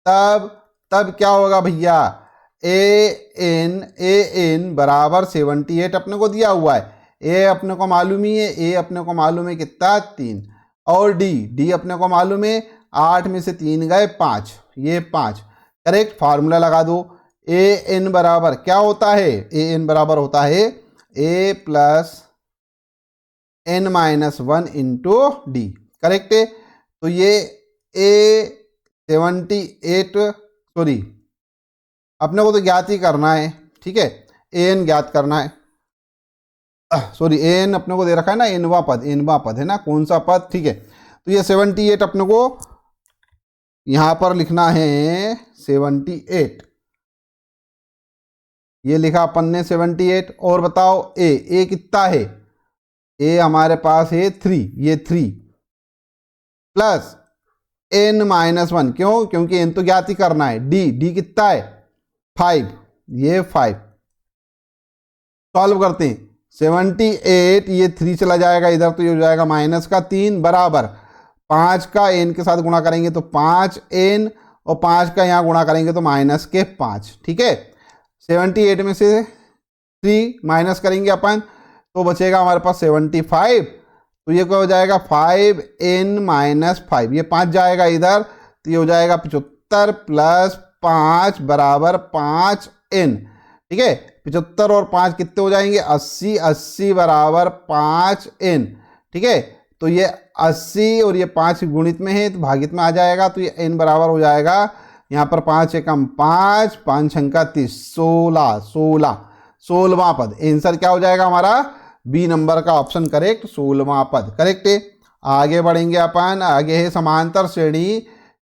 तब क्या होगा भैया, ए एन बराबर 78 अपने को दिया हुआ है, ए अपने को मालूम ही है, ए अपने को मालूम है कितना 3, और डी अपने को मालूम है 8 में से 3 गए 5, ये 5। करेक्ट, फार्मूला लगा दो, ए एन बराबर क्या होता है, ए एन बराबर होता है ए plus N minus one into D. Correct है, तो ये ए 78, सॉरी अपने को तो ज्ञात ही करना है। ठीक है, ए एन ज्ञात करना है, सॉरी ए एन अपने को दे रखा है ना, एनवा पद है ना, कौन सा पद। ठीक है, तो ये 78 अपने को यहां पर लिखना है 78, ये लिखा अपन ने 78। और बताओ ए कितना है, ए हमारे पास है 3, ये 3 प्लस एन माइनस वन, क्यों, क्योंकि एन तो ज्ञात ही करना है। डी कितना है 5, ये 5। सॉल्व करते हैं, 78 ये 3 चला जाएगा इधर, तो ये हो जाएगा माइनस का 3 बराबर 5 का एन के साथ गुणा करेंगे तो 5 एन, और 5 का यहाँ गुणा करेंगे तो माइनस के 5। ठीक है, 78 में से 3 माइनस करेंगे अपन तो बचेगा हमारे पास 75, तो ये क्या हो जाएगा 5n माइनस 5, ये 5 जाएगा इधर, तो ये हो जाएगा 75 प्लस 5 बराबर 5n। ठीक है, 75 और 5 कितने हो जाएंगे 80, 80 बराबर 5n। ठीक है, तो ये 80 और ये 5 गुणित में है तो भागित में आ जाएगा, तो ये n बराबर हो जाएगा यहाँ पर 5 एकम 5, 5 छंका 30, 16वां पद। आंसर क्या हो जाएगा हमारा, बी नंबर का ऑप्शन करेक्ट, 16वां पद करेक्ट है। आगे बढ़ेंगे अपन, आगे है समांतर श्रेणी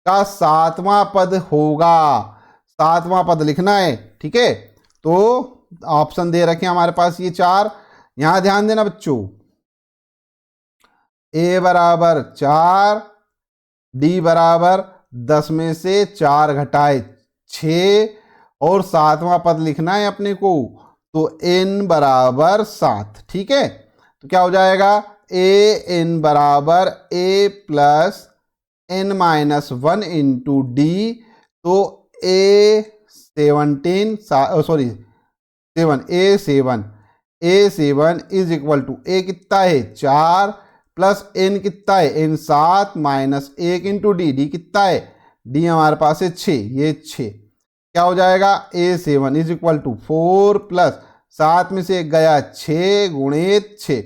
का 7वां पद होगा, 7वां पद लिखना है। ठीक है, तो ऑप्शन दे रखे हैं हमारे पास ये 4, यहां ध्यान देना बच्चों, ए बराबर 4, डी बराबर 10 में से 4 घटाए 6, और 7वां पद लिखना है अपने को, तो n बराबर 7। ठीक है, तो क्या हो जाएगा, ए एन बराबर ए plus N minus one into d, तो a 7 is equal to a कितना है 4 प्लस एन कितना है n 7 minus 1 into d, d कितना है, डी हमारे पास है 6, ये 6। क्या हो जाएगा, A7 is equal to 4 plus 7 में से 1 गया 6 गुणित 6।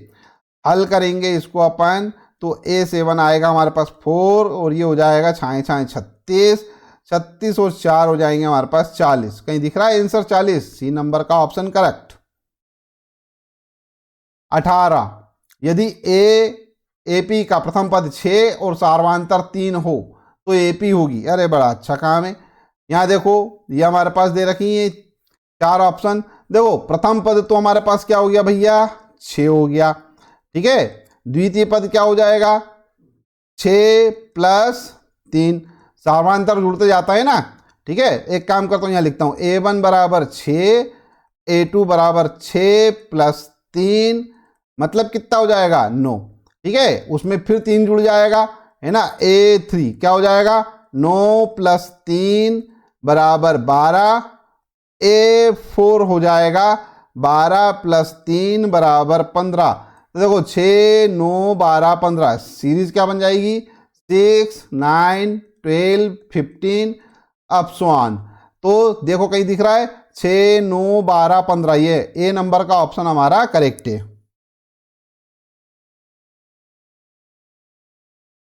हल करेंगे इसको अपन तो A7 आएगा हमारे पास 4 और ये हो जाएगा छाए छाए 36, 36 और 4 हो जाएंगे हमारे पास 40। कहीं दिख रहा है आंसर 40? सी नंबर का ऑप्शन करेक्ट। 18, यदि AP का प्रथम पद 6 और सार्वधातुक 3 हो तो AP होगी। अरे बड़ा अच्छा काम है। यहाँ देखो ये हमारे पास दे रखी है 4 ऑप्शन। देखो प्रथम पद तो हमारे पास क्या हो गया भैया, 6 हो गया, ठीक है। द्वितीय पद क्या हो जाएगा, 6 प्लस 3, सार्वधातुक जुड़ते जाता है ना, ठीक है। एक काम करता हूँ, यहाँ लिखता हूँ A1 बराबर 6, A2 बराबर 6 प्लस 3, मतलब कितना हो जाएगा 9, ठीक है। उसमें फिर 3 जुड़ जाएगा, है ना। A3 क्या हो जाएगा, 9 प्लस 3 बराबर 12, A4 हो जाएगा 12 प्लस 3 बराबर 15। तो देखो 6 9 12 15, सीरीज क्या बन जाएगी, 6 9 12 15 अप सो ऑन। तो देखो कहीं दिख रहा है 6 9 12 15, ये ए नंबर का ऑप्शन हमारा करेक्ट है।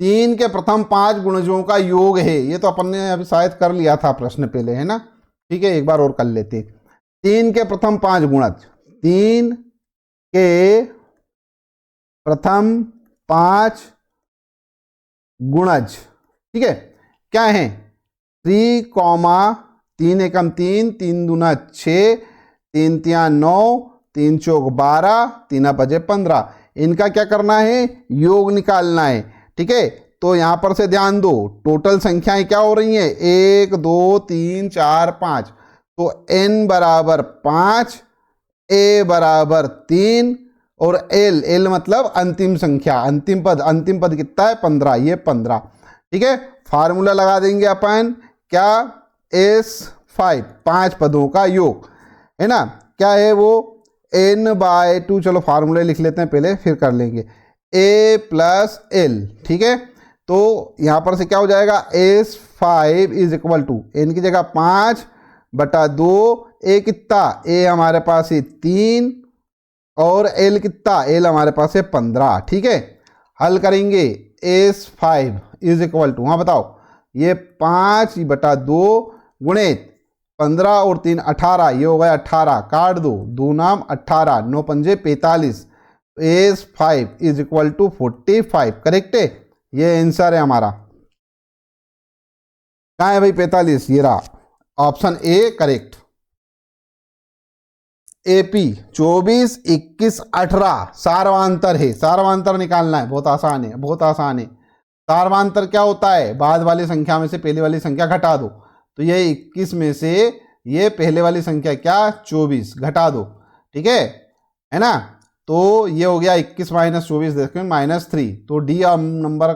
3 के प्रथम 5 गुणजों का योग है, ये तो अपन ने अभी शायद कर लिया था प्रश्न पहले, है ना, ठीक है। एक बार और कर लेते। 3 के प्रथम 5 गुणज, 3 के प्रथम 5 गुणज, ठीक है, क्या है, 3, 3 एकम 3, 3 दूना 6, 3 तिया 9, 3 चौक 12, 3 बजे 15। इनका क्या करना है, योग निकालना है, ठीक है। तो यहां पर से ध्यान दो, टोटल संख्याएं क्या हो रही हैं, 1 2 3 4 5। तो n बराबर 5, a बराबर 3 और l मतलब अंतिम संख्या, अंतिम पद कितना है, 15, ये 15, ठीक है। फार्मूला लगा देंगे अपन, क्या, S5, 5 पदों का योग, है ना। क्या है वो, n/2, चलो फार्मूले लिख लेते हैं पहले फिर कर लेंगे, a प्लस l, ठीक है। तो यहां पर से क्या हो जाएगा, S5 is equal to n की जगह 5/2, a कितना, a हमारे पास है 3 और l कितना, l हमारे पास है 15, ठीक है। हल करेंगे, S5 इज इक्वल टू, हाँ बताओ, ये 5/2 गुणित 15 और 3 18, ये हो गया 18, काट दो, 2 नाम 18, 9 पंजे 45, S5 is equal to 45, correct है। ये आंसर है हमारा। कहाँ है भाई 45, ये रहा, ऑप्शन ए करेक्ट। AP 24 21 18 सार्वधातुक है, सार्वधातुक निकालना है, बहुत आसान है, बहुत आसान है। सार्वधातुक क्या होता है, बाद वाली संख्या में से पहले वाली संख्या घटा दो। तो ये 21 में से ये पहले वाली संख्या क्या, 24 घटा दो, ठीक है ना। तो ये हो गया 21 माइनस 24, देखो -3। तो डी नंबर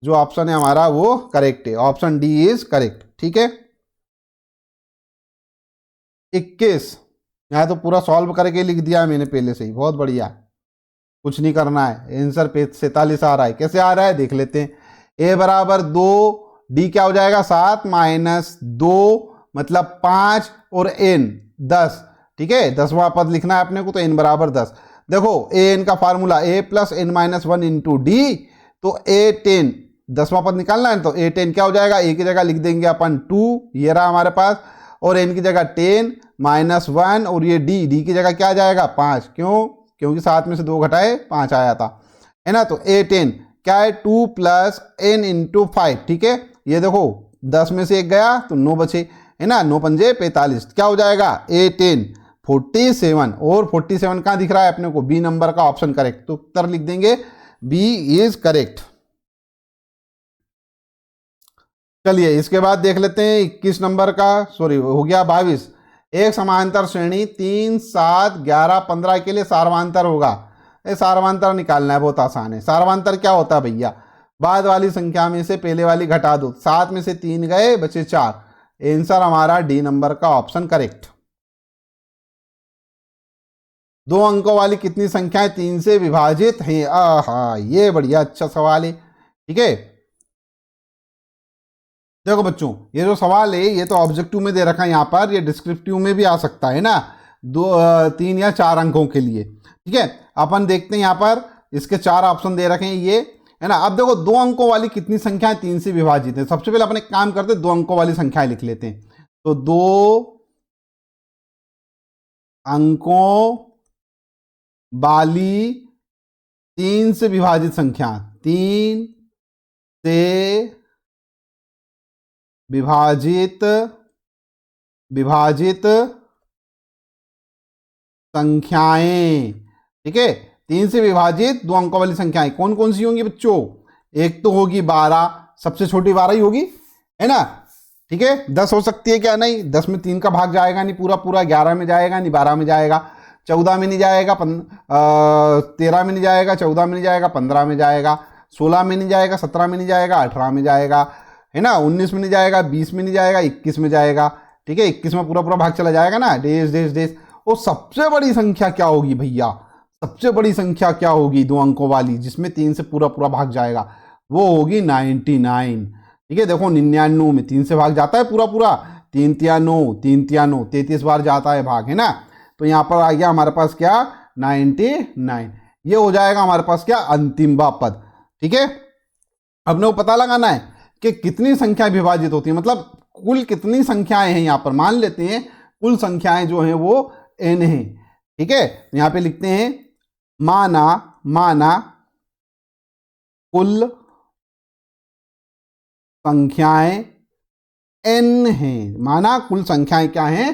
जो ऑप्शन है हमारा वो करेक्ट है, ऑप्शन डी इज करेक्ट, ठीक है। 21, यहाँ तो पूरा सॉल्व करके लिख दिया है मैंने पहले से ही, बहुत बढ़िया, कुछ नहीं करना है। आंसर पे 47 आ रहा है, कैसे आ रहा है देख लेते हैं। a बराबर 2, d क्या हो जाएगा, 7 माइनस 2 मतलब 5 और n 10, ठीक है। 10वां पद लिखना है अपने को, तो n बराबर 10। देखो an का formula a plus n minus 1 into d, तो a10, 10वां पद निकालना है, तो a10 क्या हो जाएगा, a की जगह लिख देंगे अपन 2, ये रहा हमारे पास, और n की जगह 10 माइनस 1, और ये d की जगह क्या आ जाएगा 5, क्यों, क्योंकि 7 में से 2 घटाए 5 आया था, है ना। तो a10 क्या है, 2 प्लस n इंटू 5, ठीक है। ये देखो 10 में से 1 गया तो 9 बचे, है ना, 9 पंजे 45, क्या हो जाएगा a10 47, और 47 कहाँ दिख रहा है अपने को, बी नंबर का ऑप्शन करेक्ट। तो उत्तर लिख देंगे बी इज करेक्ट। चलिए इसके बाद देख लेते हैं 21 नंबर का, सॉरी हो गया 22। एक समांतर श्रेणी 3 7 11 15 के लिए सार्वधातुक होगा। ये सार्वधातुक निकालना है, बहुत आसान है। सार्वधातुक क्या होता है भैया, बाद वाली संख्या में से पहले वाली घटा दो, 7 में से 3 गए बचे 4। आंसर हमारा डी नंबर का ऑप्शन करेक्ट। 2 अंकों वाली कितनी संख्याएं 3 से विभाजित हैं, आहा ये बढ़िया अच्छा सवाल है, ठीक है। देखो बच्चों, ये जो सवाल है ये तो ऑब्जेक्टिव में दे रखा है यहाँ पर, ये डिस्क्रिप्टिव में भी आ सकता है ना, 3 या 4 अंकों के लिए। ठीक है, अपन देखते हैं यहाँ पर इसके 4 ऑप्शन दे रखे हैं ये, है ना। अब देखो 2 अंकों वाली कितनी संख्याएं 3 से विभाजित है। सबसे पहले अपन एक काम करते हैं, 2 अंकों वाली संख्याएं लिख लेते हैं। तो 2 अंकों वाली 3 से विभाजित संख्या, 3 से विभाजित संख्याएं। ठीक है, 3 से विभाजित 2 अंकों वाली संख्याएं कौन कौन सी होंगी बच्चों? एक तो होगी 12, सबसे छोटी 12 ही होगी, है ना। ठीक है, 10 हो सकती है क्या? नहीं, 10 में 3 का भाग जाएगा नहीं पूरा पूरा, 11 में जाएगा नहीं, 12 में जाएगा, 14 में नहीं जाएगा, 13 में नहीं जाएगा, 14 में नहीं जाएगा, 15 में जाएगा, 16 में नहीं जाएगा, 17 में नहीं जाएगा, 18 में जाएगा, है ना, 19 में नहीं जाएगा, 20 में नहीं जाएगा, 21 में जाएगा। ठीक है, 21 में पूरा पूरा भाग चला जाएगा ना, डेज डेज डेज। और सबसे बड़ी संख्या क्या होगी भैया? सबसे बड़ी संख्या क्या होगी 2 अंकों वाली जिसमें 3 से पूरा पूरा भाग जाएगा? वो होगी 99। ठीक है, देखो 99 में 3 से भाग जाता है पूरा पूरा, 3 तिया 9, 3 तिया 9, 33 बार जाता है भाग, है ना। तो यहाँ पर आ गया हमारे पास क्या? 99। ये हो जाएगा हमारे पास क्या? अंतिम पद। ठीक है, अब ने पता लगाना है कि कितनी संख्याएं विभाजित होती है, मतलब कुल कितनी संख्याएं हैं। यहाँ पर मान लेते हैं कुल संख्याएं जो हैं वो n है। ठीक है, यहाँ पे लिखते हैं माना कुल संख्याएं n हैं, माना कुल संख्याएं क्या हैं?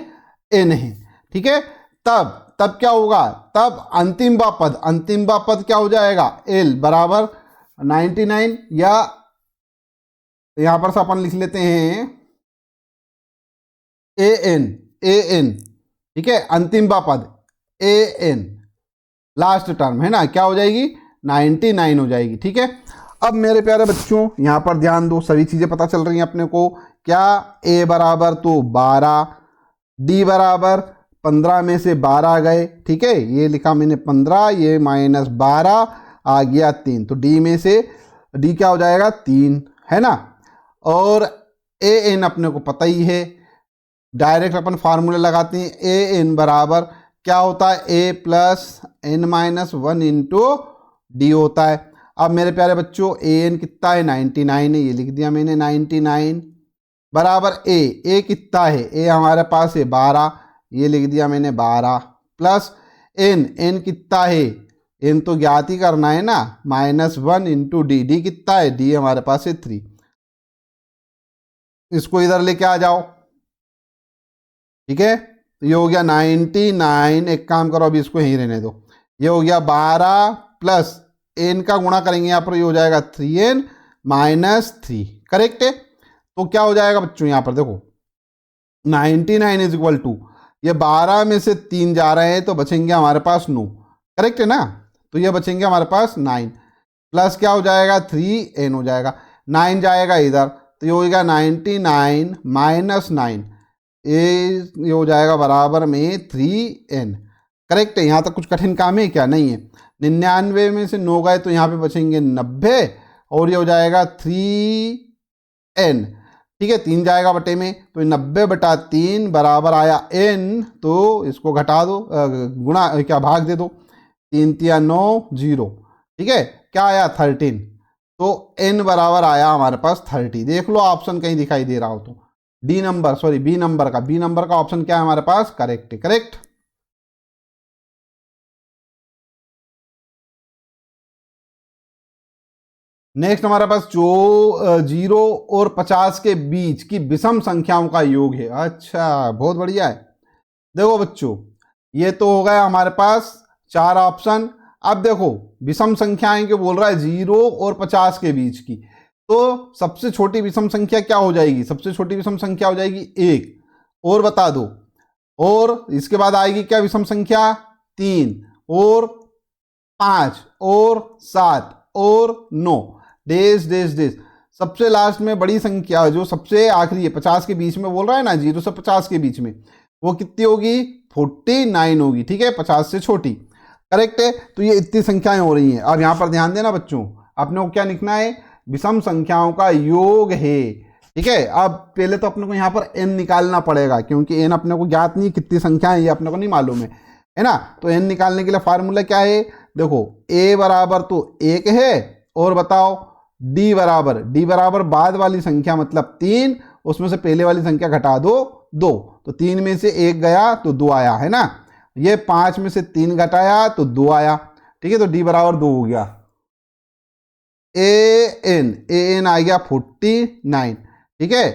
n हैं। ठीक है, तब क्या होगा? तब अंतिम पद क्या हो जाएगा? l बराबर 99, या यहां पर से अपन लिख लेते हैं an। ठीक है, अंतिम पद an, लास्ट टर्म, है ना, क्या हो जाएगी? 99 हो जाएगी। ठीक है, अब मेरे प्यारे बच्चों यहां पर ध्यान दो, सभी चीजें पता चल रही हैं अपने को। क्या? a बराबर तो 12, d बराबर 15 में से 12 गए। ठीक है, ये लिखा मैंने 15, ये -12 आ गया 3, तो d में से d क्या हो जाएगा? 3, है ना। और an अपने को पता ही है, डायरेक्ट अपन फार्मूले लगाते हैं। an बराबर क्या होता है? a plus n-1 into D होता है। अब मेरे प्यारे बच्चों an कितना है? 99 है, ये लिख दिया मैंने 99 बराबर a कितना है? a हमारे पास है 12, ये लिख दिया मैंने 12, प्लस n कितना है? n तो ज्ञात ही करना है ना, -1 इंटू डी कितना है? d हमारे पास है 3। इसको इधर लेके आ जाओ। ठीक है, ये हो गया 99। एक काम करो, अभी इसको यहीं रहने दो। ये हो गया 12 प्लस n का गुणा करेंगे यहाँ पर, ये हो जाएगा 3n - 3। करेक्ट है। तो क्या हो जाएगा बच्चों? यहाँ पर देखो 99 इज इक्वल टू, ये 12 में से 3 जा रहे हैं तो बचेंगे हमारे पास 9। करेक्ट है ना, तो ये बचेंगे हमारे पास 9, प्लस क्या हो जाएगा? 3n हो जाएगा, 9 जाएगा इधर, तो ये हो जाएगा 99 - 9, ये हो जाएगा बराबर में 3n। करेक्ट है, यहाँ तक कुछ कठिन काम है क्या? नहीं है। 99 में से 9 गए तो यहाँ पे बचेंगे 90, और ये हो जाएगा 3n। ठीक है, 3 जाएगा बटे में, तो 90/3 बराबर आया n, तो इसको घटा दो, गुणा क्या भाग दे दो, 3 तिया 9, 0। ठीक है, क्या आया? 13। तो n बराबर आया हमारे पास 30। देख लो ऑप्शन कहीं दिखाई दे रहा हो तो, बी नंबर का ऑप्शन क्या है हमारे पास? करेक्ट है, करेक्ट। नेक्स्ट हमारे पास जो 0 और 50 के बीच की विषम संख्याओं का योग है। अच्छा, बहुत बढ़िया है। देखो बच्चों, ये तो हो गया हमारे पास 4 ऑप्शन। अब देखो विषम संख्याएं क्यों बोल रहा है? 0 और 50 के बीच की, तो सबसे छोटी विषम संख्या क्या हो जाएगी? सबसे छोटी विषम संख्या हो जाएगी 1, और बता दो। और इसके बाद आएगी क्या विषम संख्या? 3 और 5 और 7 और 9, डेज डेज डेज। सबसे लास्ट में बड़ी संख्या जो सबसे आखिरी है, 50 के बीच में बोल रहा है ना, 0 से 50 के बीच में, वो कितनी होगी? 49 होगी। ठीक है, 50 से छोटी। करेक्ट है, तो ये इतनी संख्याएं हो रही हैं। अब यहां पर ध्यान देना बच्चों, आपने को क्या लिखना है? विषम संख्याओं का योग है। ठीक है। अब पहले तो अपने को यहाँ पर n निकालना पड़ेगा, क्योंकि n अपने को ज्ञात नहीं, कितनी संख्या है ये अपने को नहीं मालूम है ना। तो n निकालने के लिए फार्मूला क्या है, देखो a बराबर तो 1 है, और बताओ d बराबर बाद वाली संख्या मतलब 3, उसमें से पहले वाली संख्या घटा दो 2, तो 3 में से 1 गया तो 2 आया, है ना। ये 5 में से 3 घटाया तो 2 आया, ठीक है। तो d बराबर 2 हो गया। an आ गया 49, ठीक है।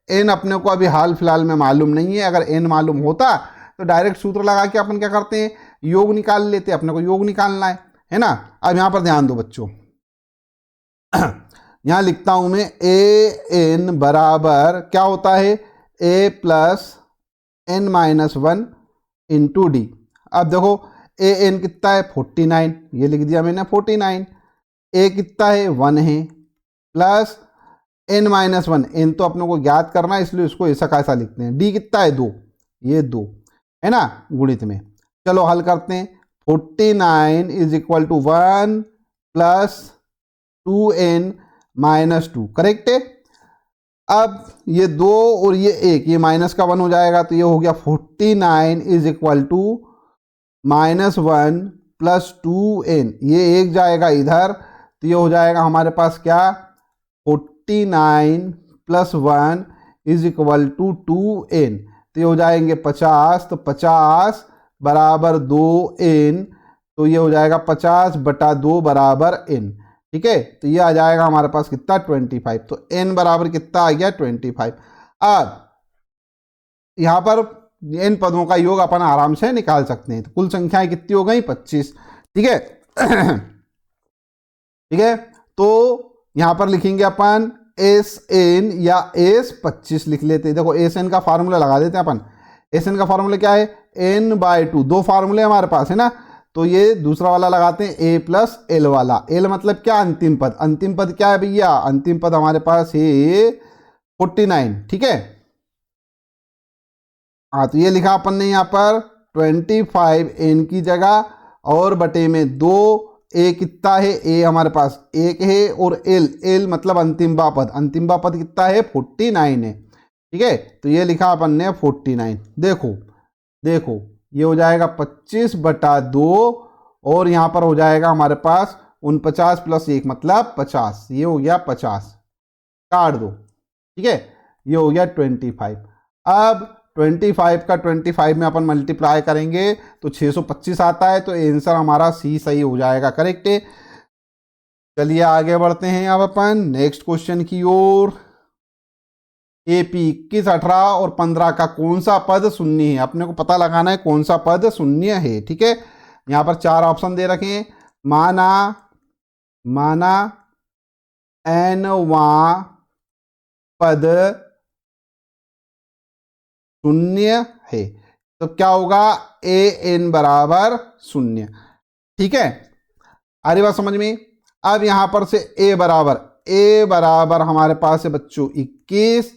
n अपने को अभी हाल फिलहाल में मालूम नहीं है, अगर n मालूम होता तो डायरेक्ट सूत्र लगा के अपन क्या करते हैं, योग निकाल लेते, अपने को योग निकालना है ना। अब यहां पर ध्यान दो बच्चों, यहां लिखता हूं मैं an बराबर क्या होता है, a plus n minus 1 into D. अब देखो an कितना है 49, ये लिख दिया मैंने 49, a कितना है 1 है, प्लस n माइनस 1, n तो अपने को ज्ञात करना है इसलिए इसको ऐसा कैसा लिखते हैं, d कितना है 2, ये 2 है ना, गुणित में। चलो हल करते हैं, 49 is equal to 1 plus 2n minus 2, correct है। अब ये 2 और ये 1, ये माइनस का 1 हो जाएगा, तो ये हो गया 49 is equal to minus 1 plus 2n, ये 1 जाएगा इधर, तो ये हो जाएगा हमारे पास क्या, 49 plus 1 is equal to 2n, तो ये हो जाएंगे 50, तो 50 बराबर 2n, तो ये हो जाएगा 50 बटा 2 बराबर n, ठीक है। तो ये आ जाएगा हमारे पास कितना 25, तो n बराबर कितना आ गया 25। अब यहां पर n पदों का योग अपन आराम से निकाल सकते हैं, तो कुल संख्याएं कितनी हो गई 25, ठीक है। ठीक है, तो यहां पर लिखेंगे अपन SN या S25 लिख लेते हैं। देखो SN का फार्मूला लगा देते हैं अपन। SN का फार्मूला क्या है, n/2, दो फार्मूले हमारे पास है ना, तो ये दूसरा वाला लगाते हैं a प्लस l वाला। l मतलब क्या, अंतिम पद। अंतिम पद क्या है भैया, अंतिम पद हमारे पास है 49, ठीक है। हाँ, तो ये लिखा अपन ने यहाँ पर 25 n की जगह, और बटे में 2, a कितना है, a हमारे पास 1 है, और l मतलब अंतिम पद। अंतिम पद कितना है 49 है, ठीक है। तो ये लिखा अपन ने 49। देखो ये हो जाएगा 25 बटा 2, और यहाँ पर हो जाएगा हमारे पास 49 प्लस 1 मतलब 50, ये हो गया 50, काट दो, ठीक है। ये हो गया 25। अब 25 का 25 में अपन मल्टीप्लाई करेंगे तो 625 आता है, तो आंसर हमारा सी सही हो जाएगा, करेक्ट है। चलिए आगे बढ़ते हैं अब अपन नेक्स्ट क्वेश्चन की ओर। AP 21, 18 और 15 का कौन सा पद शून्य है, अपने को पता लगाना है कौन सा पद शून्य है, ठीक है। यहां पर 4 ऑप्शन दे रखे हैं, माना nवां पद शून्य है, तो क्या होगा, an बराबर 0, ठीक है। आ रही बात समझ में। अब यहां पर से a बराबर हमारे पास है बच्चों 21,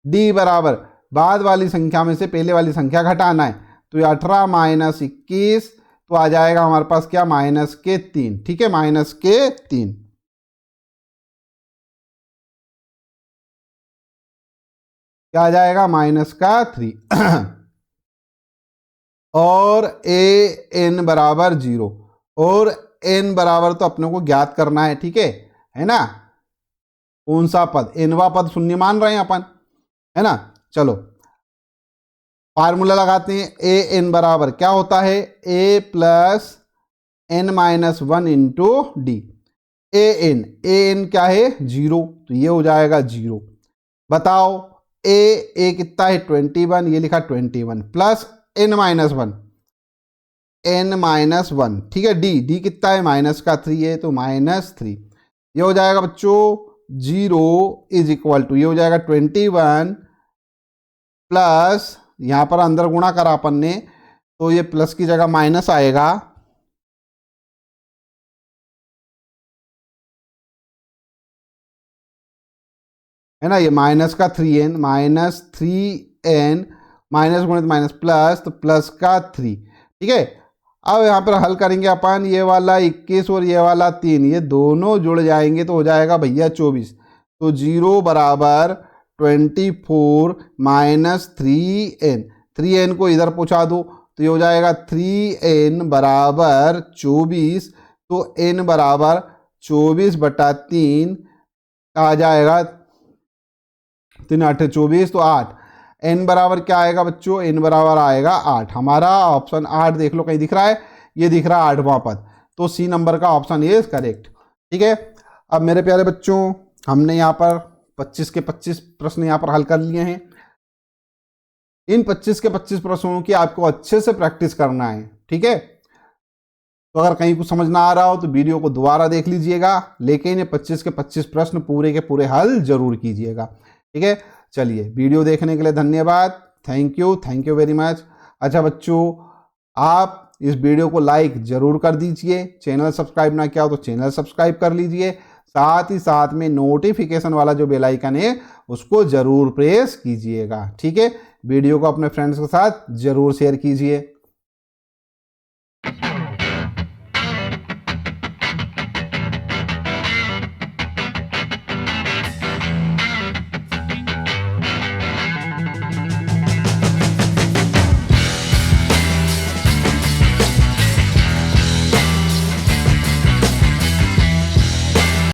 d बराबर बाद वाली संख्या में से पहले वाली संख्या घटाना है, तो ये 18 माइनस 21, तो आ जाएगा हमारे पास क्या, -3, ठीक है, -3। क्या आ जाएगा, -3। और an बराबर 0, और n बराबर तो अपने को ज्ञात करना है, ठीक है ना। कौन सा पद, nवा पद शून्य मान रहे हैं अपन, है ना। चलो फार्मूला लगाते हैं, an बराबर क्या होता है, a plus n minus 1 into D. an क्या है 0, तो ये हो जाएगा 0। बताओ a कितना है 21, ये लिखा 21 प्लस n माइनस 1, ठीक है। d कितना है -3 है, तो -3। ये हो जाएगा बच्चों 0 इज इक्वल टू, ये हो जाएगा 21 प्लस, यहां पर अंदर गुणा करा अपन ने, तो ये प्लस की जगह माइनस आएगा, है ना। ये माइनस का 3n, -3n माइनस गुणित माइनस प्लस, तो प्लस का 3, ठीक है। अब यहाँ पर हल करेंगे अपन, ये वाला 21 और ये वाला 3, ये दोनों जुड़ जाएंगे तो हो जाएगा भैया 24, तो 0 बराबर 24 माइनस 3n, 3n को इधर पहुंचा दो तो ये हो जाएगा 3n बराबर 24, तो n बराबर 24/3 आ जाएगा, 3 8 24 तो 8। n बराबर क्या आएगा बच्चों, n बराबर आएगा 8। हमारा ऑप्शन 8 देख लो, कहीं दिख रहा है, ये दिख रहा है 8वां पद, तो सी नंबर का ऑप्शन ए इज करेक्ट। ठीक है, अब मेरे प्यारे बच्चों हमने यहाँ पर 25 के 25 प्रश्न यहाँ पर हल कर लिए हैं। इन 25 के 25 प्रश्नों की आपको अच्छे से प्रैक्टिस करना है। ठीक है, तो अगर कहीं कुछ समझ ना आ रहा हो तो वीडियो को दोबारा देख लीजिएगा, लेकिन ये 25 के 25 प्रश्न पूरे के पूरे हल जरूर कीजिएगा। ठीक है, चलिए वीडियो देखने के लिए धन्यवाद, थैंक यू वेरी मच। अच्छा बच्चों, आप इस वीडियो को लाइक जरूर कर दीजिए, चैनल सब्सक्राइब ना किया हो तो चैनल सब्सक्राइब कर लीजिए, साथ ही साथ में नोटिफिकेशन वाला जो बेल आइकन है उसको जरूर प्रेस कीजिएगा। ठीक है, वीडियो को अपने फ्रेंड्स के साथ जरूर शेयर कीजिए।